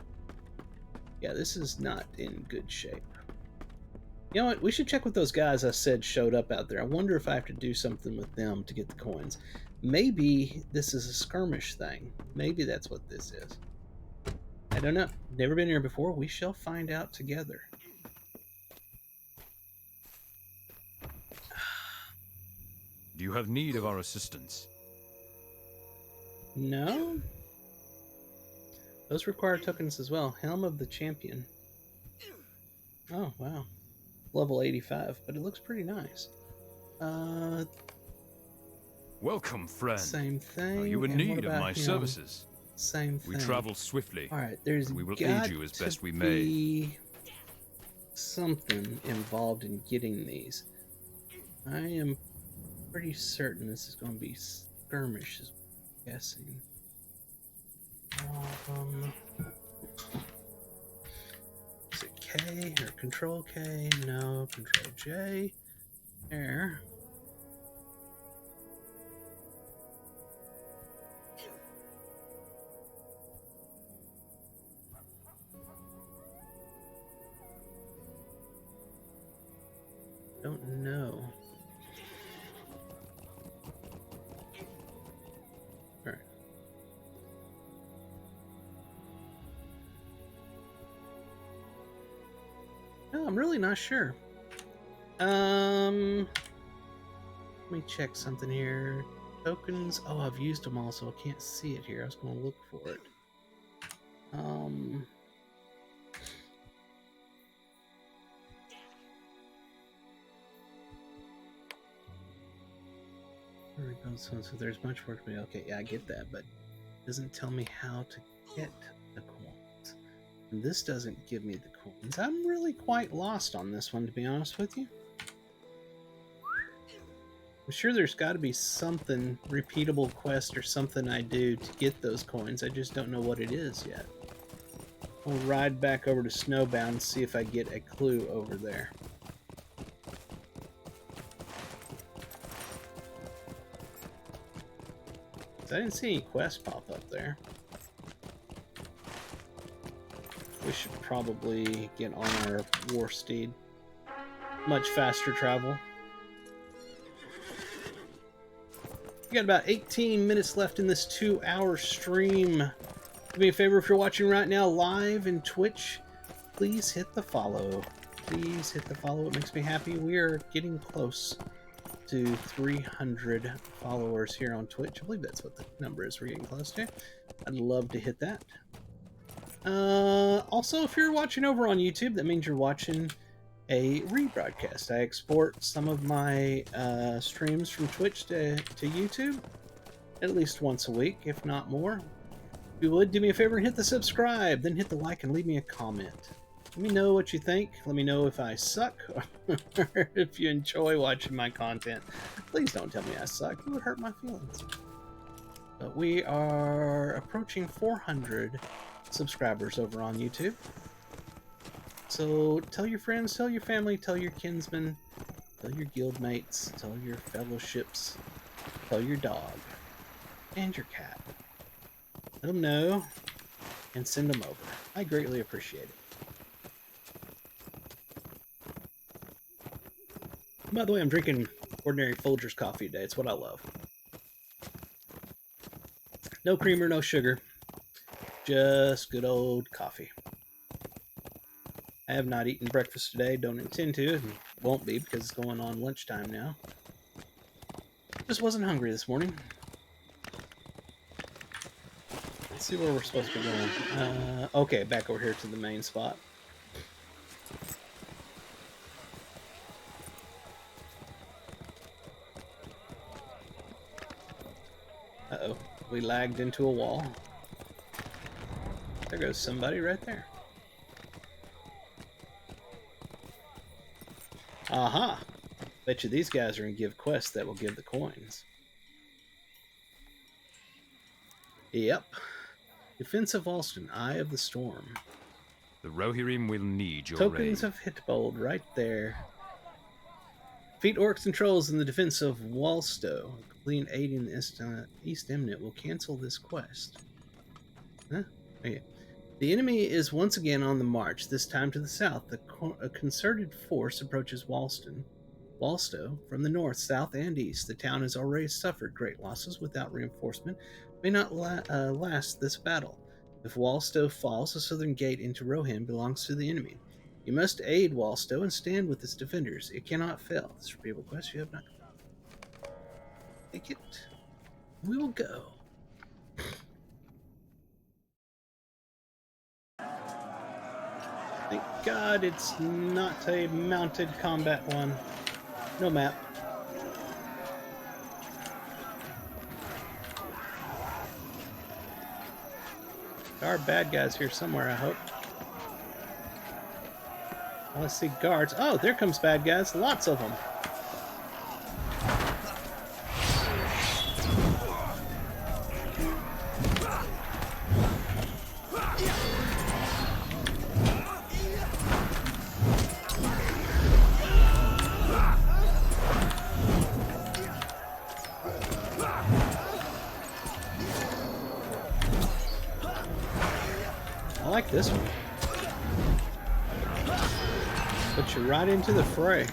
Yeah, this is not in good shape. You know what? We should check with those guys I said showed up out there. I wonder if I have to do something with them to get the coins. Maybe this is a skirmish thing. Maybe that's what this is. I don't know. Never been here before. We shall find out together. Do you have need of our assistance? No? Those require tokens as well. Helm of the Champion. Oh, wow. level 85, but it looks pretty nice. Welcome, friend. Same thing. Are you in and what need of about my him? services? Same thing. We travel swiftly. All right, there's but we will got aid you as to best we be may. something involved in getting these. I am pretty certain this is going to be skirmish, is what I'm guessing. Is it K or Control K? No, Control J. There. Don't know. All right. No, I'm really not sure. Let me check something here. Tokens. Oh, I've used them all, so I can't see it here. I was going to look for it. So there's much work to be. Okay, yeah, I get that, but it doesn't tell me how to get the coins. And this doesn't give me the coins. I'm really quite lost on this one, to be honest with you. I'm sure there's got to be something, repeatable quest or something I do to get those coins. I just don't know what it is yet. I'll ride back over to Snowbound and see if I get a clue over there. I didn't see any quests pop up there. We should probably get on our war steed. Much faster travel. We got about 18 minutes left in this 2-hour stream. Do me a favor, if you're watching right now live in Twitch, please hit the follow. Please hit the follow. It makes me happy. We are getting close to 300 followers here on Twitch. I believe that's what the number is we're getting close to. I'd love to hit that. Also, if you're watching over on YouTube, that means you're watching a rebroadcast. I export some of my streams from Twitch to YouTube at least once a week, if not more. If you would, do me a favor and hit the subscribe, then hit the like and leave me a comment. Let me know what you think. Let me know if I suck or if you enjoy watching my content. Please don't tell me I suck. It would hurt my feelings. But we are approaching 400 subscribers over on YouTube. So tell your friends, tell your family, tell your kinsmen, tell your guildmates, tell your fellowships, tell your dog, and your cat. Let them know and send them over. I greatly appreciate it. By the way, I'm drinking ordinary Folgers coffee today. It's what I love. No creamer, no sugar. Just good old coffee. I have not eaten breakfast today. Don't intend to. And won't be because it's going on lunchtime now. Just wasn't hungry this morning. Let's see where we're supposed to be going. Okay, back over here to the main spot. Uh-oh. We lagged into a wall. There goes somebody right there. Aha! Bet you these guys are going to give quests that will give the coins. Yep. Defense of Alston, Eye of the Storm. The Rohirrim will need your Tokens aid. of Hitbold right there. Defeat orcs and trolls in the defense of Walstow. Completing aid in the East Eminent will cancel this quest. Huh? Okay. The enemy is once again on the march, this time to the south. A concerted force approaches Walstow from the north, south, and east. The town has already suffered great losses without reinforcement. May not last this battle. If Walstow falls, the southern gate into Rohan belongs to the enemy. You must aid Walstow and stand with its defenders. It cannot fail. This repeatable quest you have not. Take it. We will go. Thank God it's not a mounted combat one. No map. There are bad guys here somewhere, I hope. Oh, I see guards. Oh, there comes bad guys. Lots of them. I like this one. Put you right into the fray.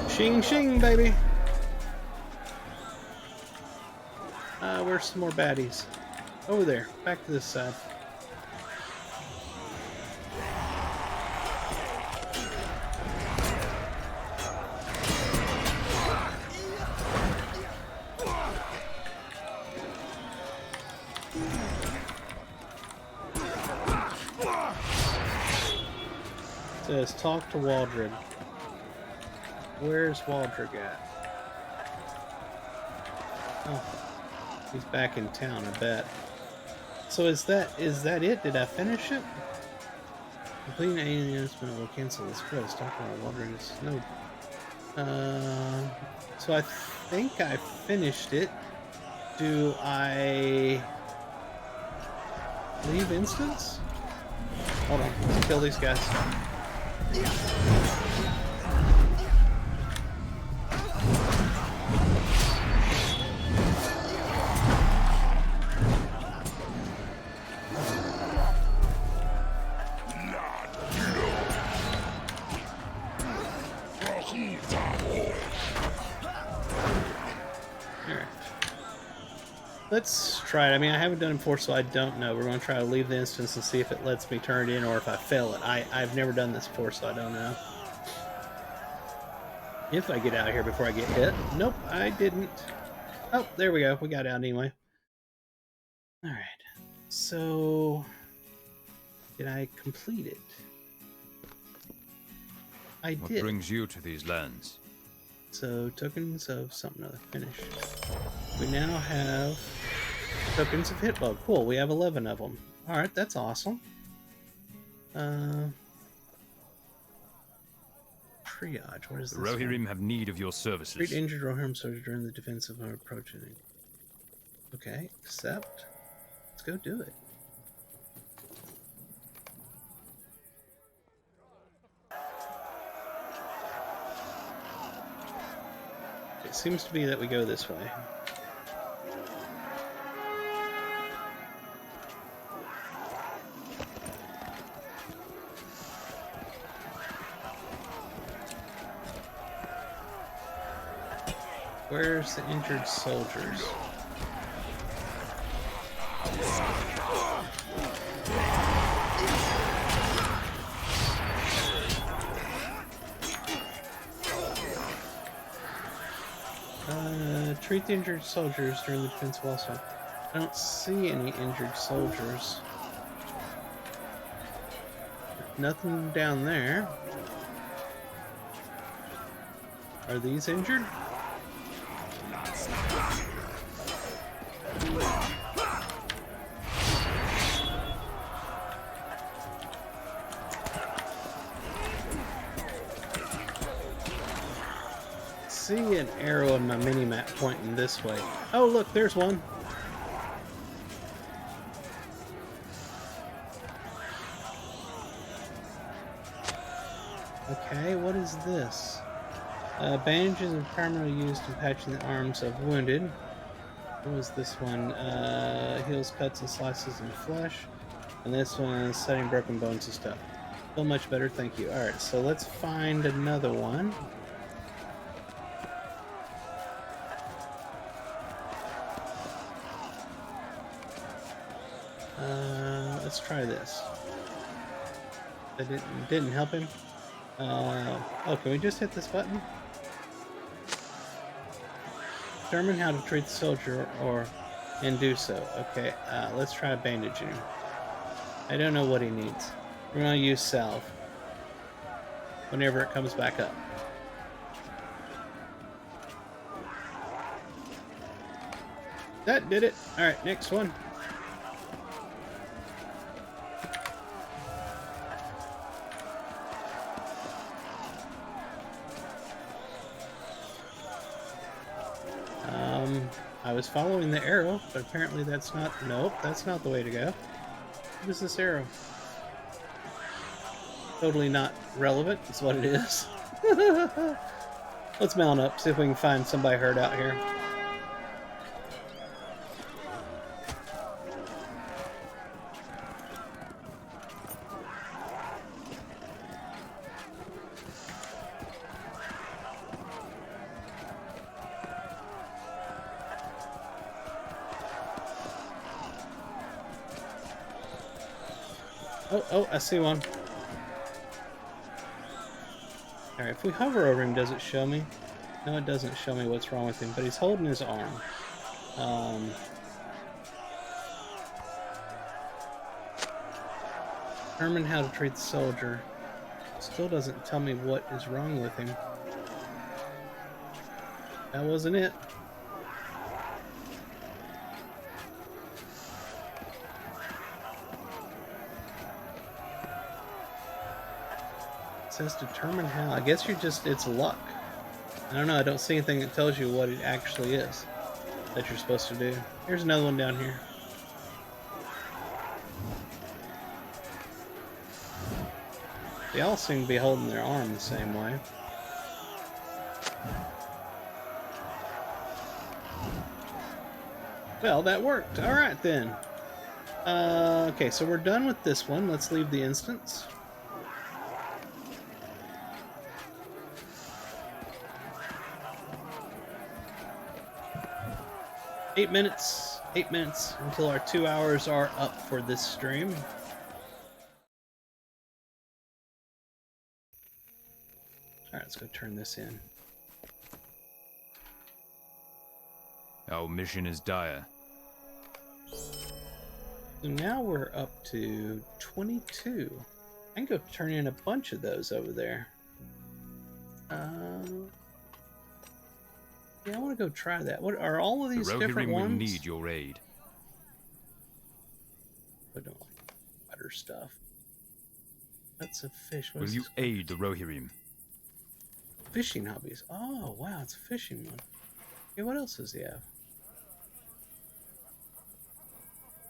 Shing shing, baby. Where's some more baddies? Over there. Back to this side. It says talk to Waldred. Where's Waldred at? Oh, he's back in town, I bet. So is that it? Did I finish it? Completing an alien announcement will cancel this quest. Talk to Waldred is no. So I think I finished it. Do I leave instance? Hold on, let's kill these guys. Alright. Let's try it. I mean, I haven't done it before, so I don't know. We're going to try to leave the instance and see if it lets me turn it in or if I fail it. I've never done this before, so I don't know. If I get out of here before I get hit. Nope, I didn't. Oh, there we go. We got out anyway. Alright. So, did I complete it? I What did. brings you to these lands? So, tokens of something other. Finish. We now have tokens of Hitbug. Cool, we have 11 of them. Alright, that's awesome. Triage, what is this? The Rohirrim have need of your services. Treat injured Rohirrim soldiers during the defense of our approach. Okay, accept. Let's go do it. It seems to be that we go this way. Where's the injured soldiers? Treat the injured soldiers during the defense of also. I don't see any injured soldiers. Nothing down there. Are these injured? See an arrow on my mini-map pointing this way. Oh, look, there's one. Okay, what is this? Bandages are primarily used in patching the arms of wounded. What was this one? Heals, cuts, and slices in flesh. And this one is setting broken bones and stuff. Feel much better, thank you. Alright, so let's find another one. Let's try this. That didn't help him. Oh, can we just hit this button? Determine how to treat the soldier and do so. Okay, let's try bandaging him. I don't know what he needs. We're gonna use salve whenever it comes back up. That did it. Alright, next one. I was following the arrow, but apparently that's not... Nope, that's not the way to go. What is this arrow? Totally not relevant, is what it is. Let's mount up, see if we can find somebody hurt out here. Oh, I see one. Alright, if we hover over him, does it show me? No, it doesn't show me what's wrong with him, but he's holding his arm. Determine how to treat the soldier. Still doesn't tell me what is wrong with him. That wasn't it. It says determine how. I guess it's luck. I don't know, I don't see anything that tells you what it actually is that you're supposed to do. Here's another one down here. They all seem to be holding their arm the same way. Well, that worked. Alright then. Okay, so we're done with this one. Let's leave the instance. Eight minutes until our 2 hours are up for this stream. Alright, let's go turn this in. Our mission is dire. So now we're up to 22. I can go turn in a bunch of those over there. Yeah, I want to go try that. What are all of these The different Rohirrim will ones? need your aid. I don't like butter stuff. That's a fish. What Will is you this? aid the Rohirrim? Fishing hobbies. Oh, wow, it's a fishing one. Okay, what else does he have?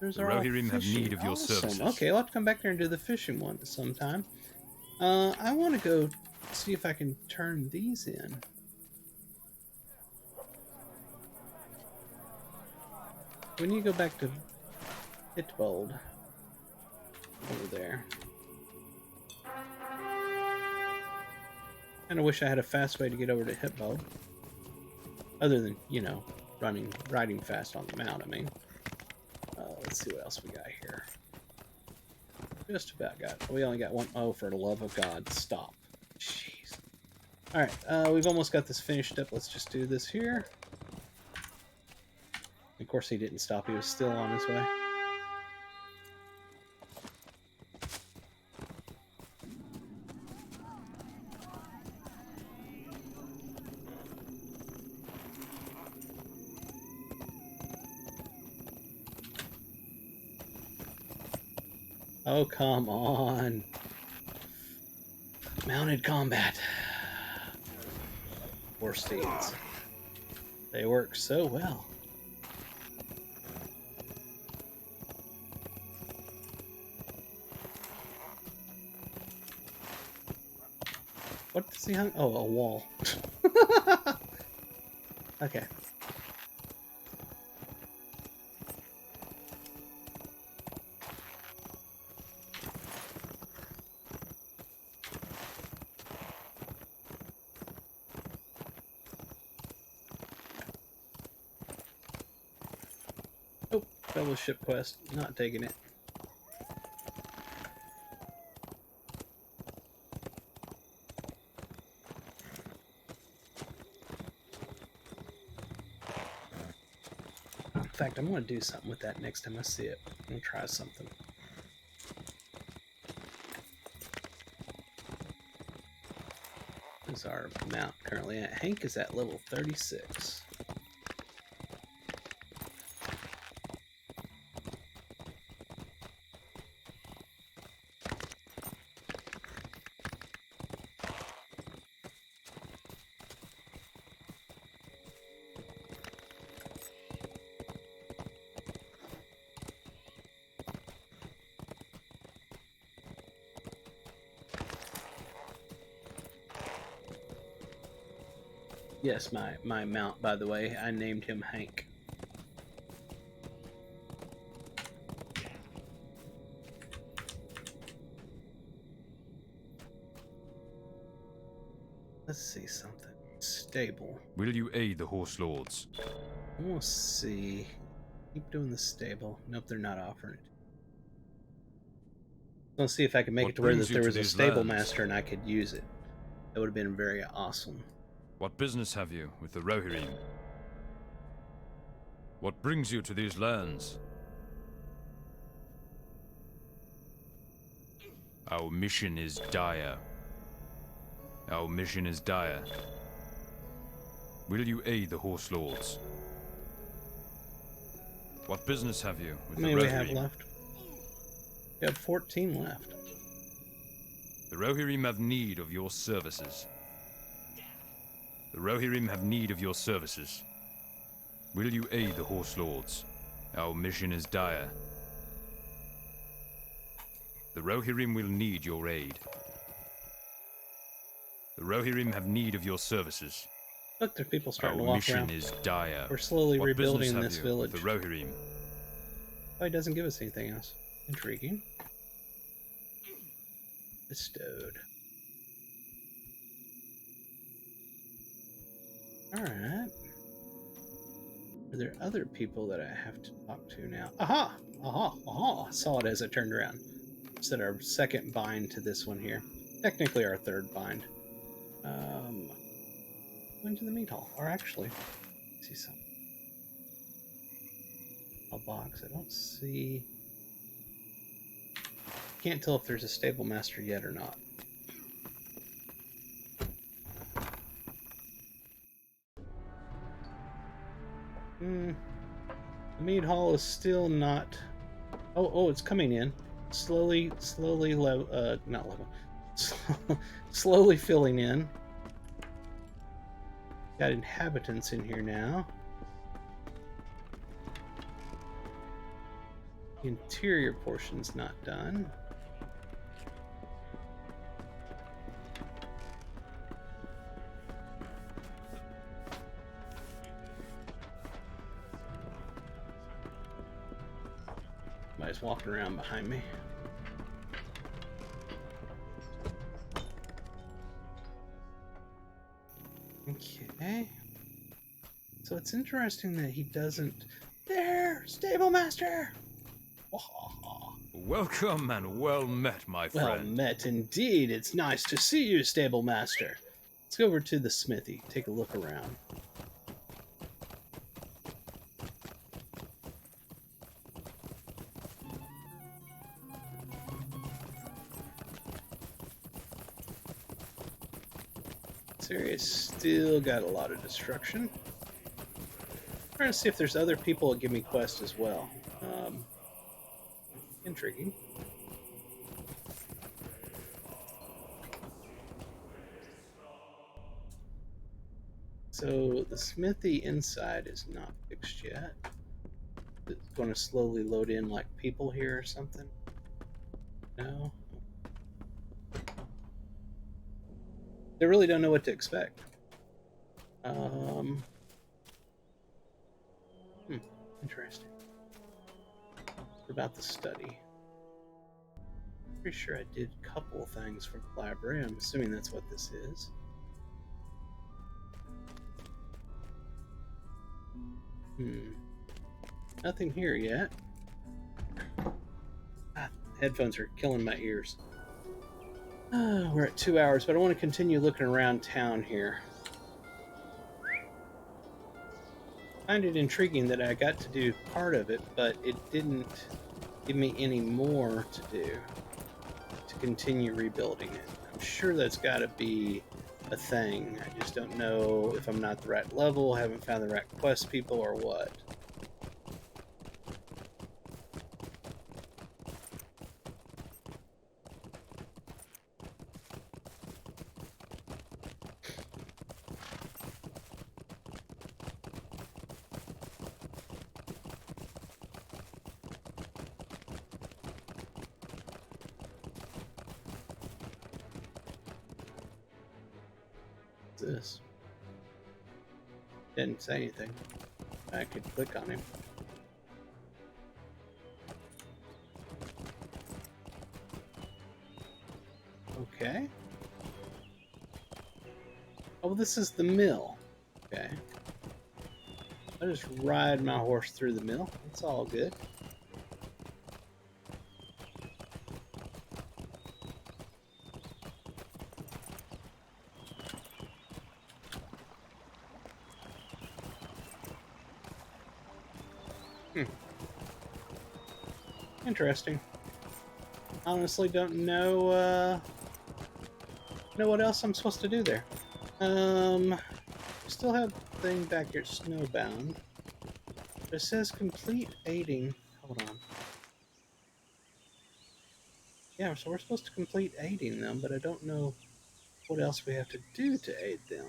There's The our Rohirrim have fishing. need of your Awesome. services. Okay, I'll have to come back there and do the fishing one sometime. I want to go see if I can turn these in. We need to go back to Hitbold over there. Kind of wish I had a fast way to get over to Hitbold. Other than, you know, riding fast on the mount, I mean. Let's see what else we got here. Just about got. We only got one. Oh, for the love of God, stop. Jeez. Alright, we've almost got this finished up. Let's just do this here. Of course, he didn't stop. He was still on his way. Oh, come on. Mounted combat. Poor steeds. They work so well. What does he hung? Oh, a wall. Okay. Oh, fellowship quest. Not taking it. In fact, I'm going to do something with that next time I see it. I'm going to try something. Is our mount currently at? Hank is at level 36. Yes, my mount, by the way, I named him Hank. Let's see something. Stable. Will you aid the horse lords? We'll see. Keep doing the stable. Nope, they're not offering it. Let's see if I can make What it to where brings that you there to was a these stable lands? master and I could use it. That would have been very awesome. What business have you with the Rohirrim? What brings you to these lands? Our mission is dire. Our mission is dire. Will you aid the horse lords? What business have you with How the many we have Rohirrim? left? We have 14 left. The Rohirrim have need of your services. The Rohirrim have need of your services. Will you aid the horse lords? Our mission is dire. The Rohirrim will need your aid. The Rohirrim have need of your services. Look, there's people starting Our to walk mission around. is dire. We're slowly What business rebuilding have this you village. with the Rohirrim? Oh, he doesn't give us anything else. Intriguing. Bestowed. Alright. Are there other people that I have to talk to now? Aha! Aha! Aha! I saw it as I turned around. Set our second bind to this one here. Technically our third bind. Going to the meat hall. Or actually, see something. A box. I don't see. Can't tell if there's a stable master yet or not. The meat hall is still not. Oh, it's coming in. Slowly, not level. Slowly filling in. Got inhabitants in here now. The interior portion's not done. Somebody's walking around behind me. Okay. So it's interesting that he doesn't. There! Stable master! Welcome and well met, my Well friend. met indeed. It's nice to see you, stable master. Let's go over to the smithy. Take a look around. This area's still got a lot of destruction. Trying to see if there's other people that give me quests as well. Intriguing. So the smithy inside is not fixed yet. It's going to slowly load in like people here or something. No. They really don't know what to expect. Interesting. What about the study? Pretty sure I did a couple of things for the library. I'm assuming that's what this is. Nothing here yet. Headphones are killing my ears. We're at 2 hours, but I want to continue looking around town here. find it intriguing that I got to do part of it, but it didn't give me any more to do to continue rebuilding it. I'm sure that's got to be a thing. I just don't know if I'm not the right level, haven't found the right quest people, or what. This didn't say anything. I could click on him. Okay. Oh, this is the mill. Okay. I just ride my horse through the mill. It's all good. Interesting. Honestly, don't know what else I'm supposed to do there. Still have the thing back here, snowbound. It says complete aiding. Hold on. Yeah, so we're supposed to complete aiding them, but I don't know what else we have to do to aid them.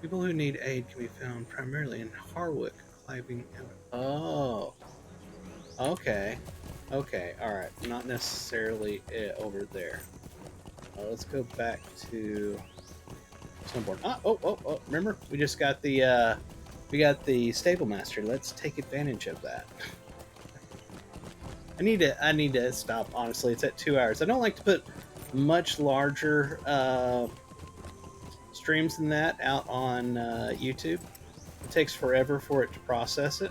People who need aid can be found primarily in Harwick, climbing out. Oh, okay, okay, all right. Not necessarily over there. Let's go back to snowboard. Oh! Remember, we just got the stable master. Let's take advantage of that. I need to stop. Honestly, it's at 2 hours. I don't like to put much larger streams than that out on YouTube. It takes forever for it to process it.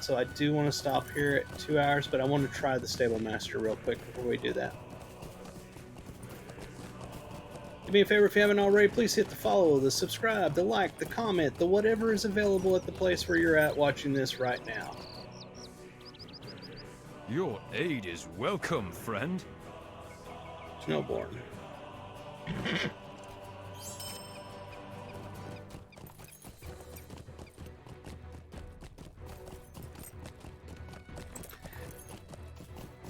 So I do want to stop here at 2 hours, but I want to try the Stable Master real quick before we do that. Do me a favor, if you haven't already, please hit the follow, the subscribe, the like, the comment, the whatever is available at the place where you're at watching this right now. Your aid is welcome, friend. Snowborn.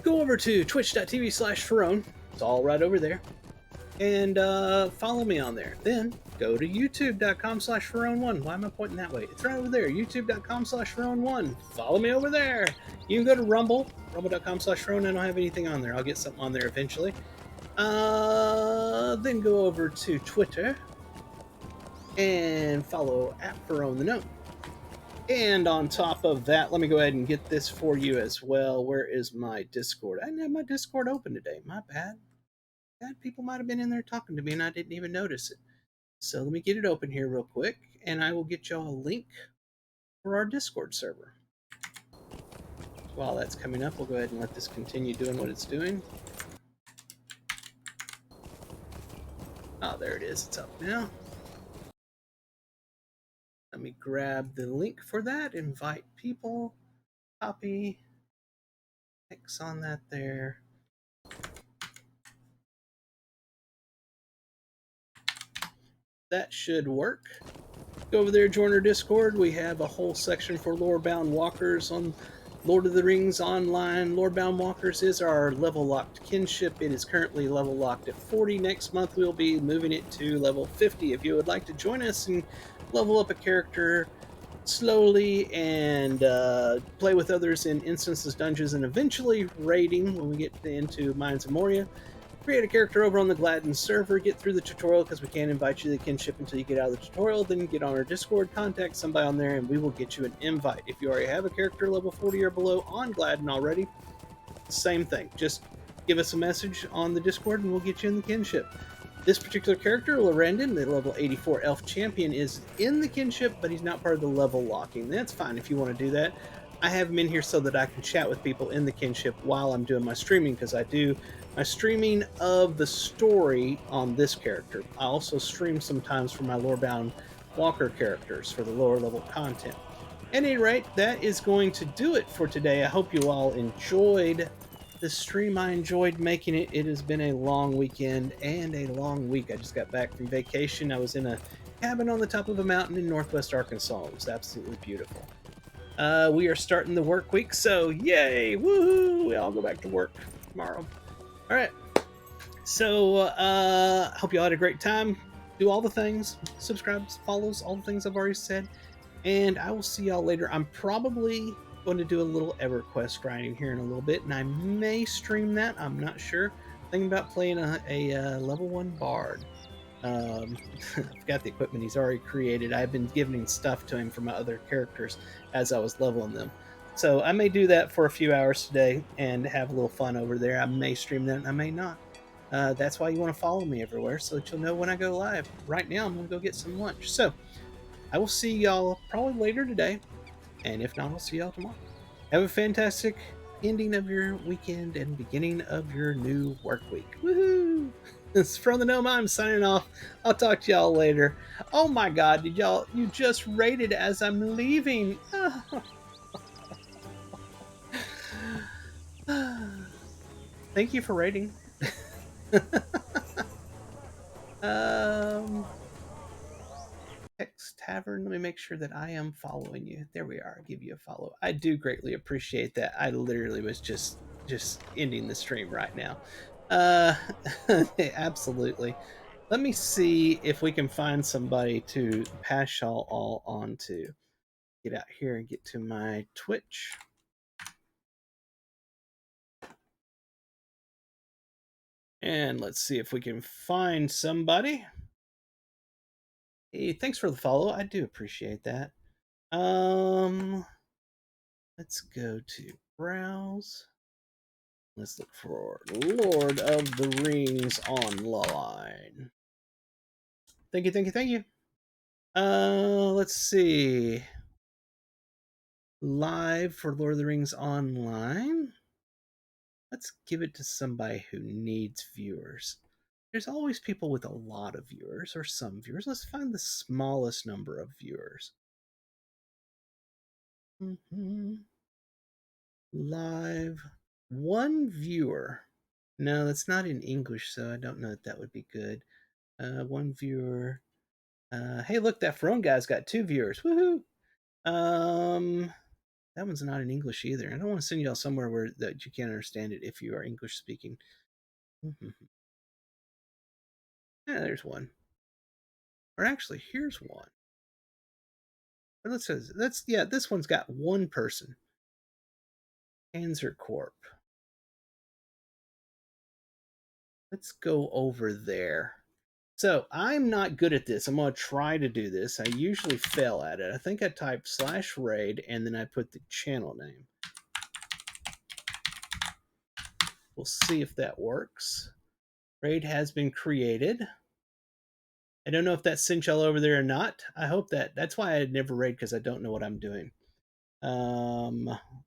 Go over to twitch.tv/Ferone. It's all right over there. And follow me on there. Then go to youtube.com/Ferone1. Why am I pointing that way? It's right over there. youtube.com/Ferone1. Follow me over there. You can go to rumble.com/Ferone. I don't have anything on there. I'll get something on there eventually. Then go over to Twitter and follow @FeroneTheGnome. And on top of that, let me go ahead and get this for you as well. Where is my Discord? I didn't have my Discord open today. My bad. People might have been in there talking to me and I didn't even notice it. So let me get it open here real quick and I will get y'all a link for our Discord server. While that's coming up, we'll go ahead and let this continue doing what it's doing. Oh, there it is. It's up now. Let me grab the link for that. Invite people. Copy. X on that there. That should work. Go over there, join our Discord. We have a whole section for lore-bound walkers on Lord of the Rings Online. Lore-bound walkers is our level-locked kinship. It is currently level-locked at 40. Next month, we'll be moving it to level 50. If you would like to join us and level up a character slowly and play with others in instances, dungeons, and eventually raiding when we get into Mines of Moria, create a character over on the Gladden server, get through the tutorial because we can't invite you to the kinship until you get out of the tutorial, then get on our Discord, contact somebody on there, and we will get you an invite. If you already have a character level 40 or below on Gladden already, same thing. Just give us a message on the Discord and we'll get you in the kinship. This particular character, Lorrandan, the level 84 elf champion, is in the kinship, but he's not part of the level locking. That's fine if you want to do that. I have them in here so that I can chat with people in the kinship while I'm doing my streaming, because I do my streaming of the story on this character. I also stream sometimes for my lorebound walker characters for the lower level content. At any rate, that is going to do it for today. I hope you all enjoyed the stream. I enjoyed making it. It has been a long weekend and a long week. I just got back from vacation. I was in a cabin on the top of a mountain in northwest Arkansas. It was absolutely beautiful. We are starting the work week, so yay! Woohoo! We all go back to work tomorrow. All right. So, hope you all had a great time. Do all the things, subscribe, follows, all the things I've already said. And I will see y'all later. I'm probably going to do a little EverQuest grinding here in a little bit, and I may stream that. I'm not sure. Thinking about playing a level 1 bard. I've got the equipment he's already created. I've been giving stuff to him for my other characters as I was leveling them. So I may do that for a few hours today and have a little fun over there. I may stream that, and I may not. That's why you want to follow me everywhere so that you'll know when I go live. Right now, I'm going to go get some lunch. So I will see y'all probably later today. And if not, I'll see y'all tomorrow. Have a fantastic ending of your weekend and beginning of your new work week. Woohoo! It's from the Gnome. I'm signing off. I'll talk to y'all later. Oh my god, did y'all, you just rated as I'm leaving. Thank you for rating. um Hex Tavern. Let me make sure that I am following you. There we are. I'll give you a follow. I do greatly appreciate that. I literally was just ending the stream right now. Uh Absolutely. Let me see if we can find somebody to pass y'all all on to. Get out here and get to my Twitch. And let's see if we can find somebody. Hey, thanks for the follow. I do appreciate that. Let's go to browse. Let's look for Lord of the Rings Online. Thank you, thank you, thank you. Let's see. Live for Lord of the Rings Online. Let's give it to somebody who needs viewers. There's always people with a lot of viewers or some viewers. Let's find the smallest number of viewers. Live. One viewer. No, that's not in English, so I don't know if that would be good. One viewer. Hey, look, that Frone guy's got 2 viewers. Woohoo! That one's not in English either. I don't want to send y'all somewhere where that you can't understand it if you are English speaking. Yeah, there's one. Or actually, here's one. But let's yeah, this one's got 1 person. Panzer Corp. Let's go over there. So I'm not good at this. I'm going to try to do this. I usually fail at it. I think I typed /raid and then I put the channel name. We'll see if that works. Raid has been created. I don't know if that sent y'all over there or not. I hope that. That's why I never raid, because I don't know what I'm doing.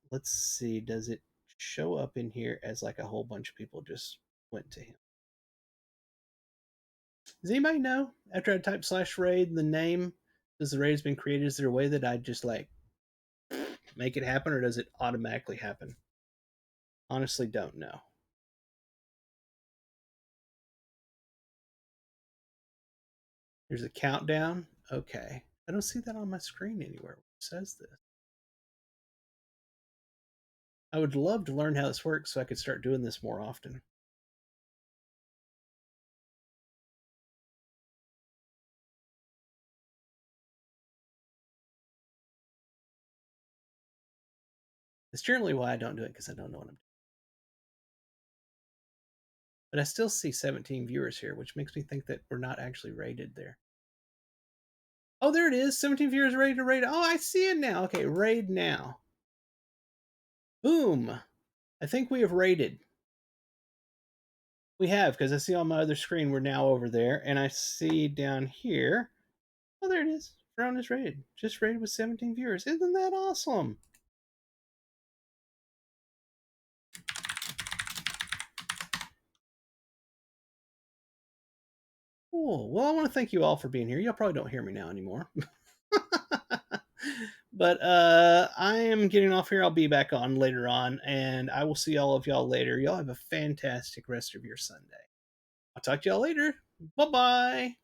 Let's see. Does it show up in here as like a whole bunch of people just went to him? Does anybody know? After I type /raid, the name, does the raid has been created? Is there a way that I just like make it happen, or does it automatically happen? Honestly, don't know. There's a countdown. Okay. I don't see that on my screen anywhere. It says this. I would love to learn how this works so I could start doing this more often. It's generally why I don't do it, because I don't know what I'm doing. But I still see 17 viewers here, which makes me think that we're not actually rated there. Oh, there it is. 17 viewers ready to raid. Oh, I see it now. Okay, raid now. Boom. I think we have raided. We have, because I see on my other screen we're now over there, and I see down here. Oh, there it is. Brown is rated. Just rated with 17 viewers. Isn't that awesome? Cool. Well, I want to thank you all for being here. Y'all probably don't hear me now anymore. But I am getting off here. I'll be back on later on, and I will see all of y'all later. Y'all have a fantastic rest of your Sunday. I'll talk to y'all later. Bye bye.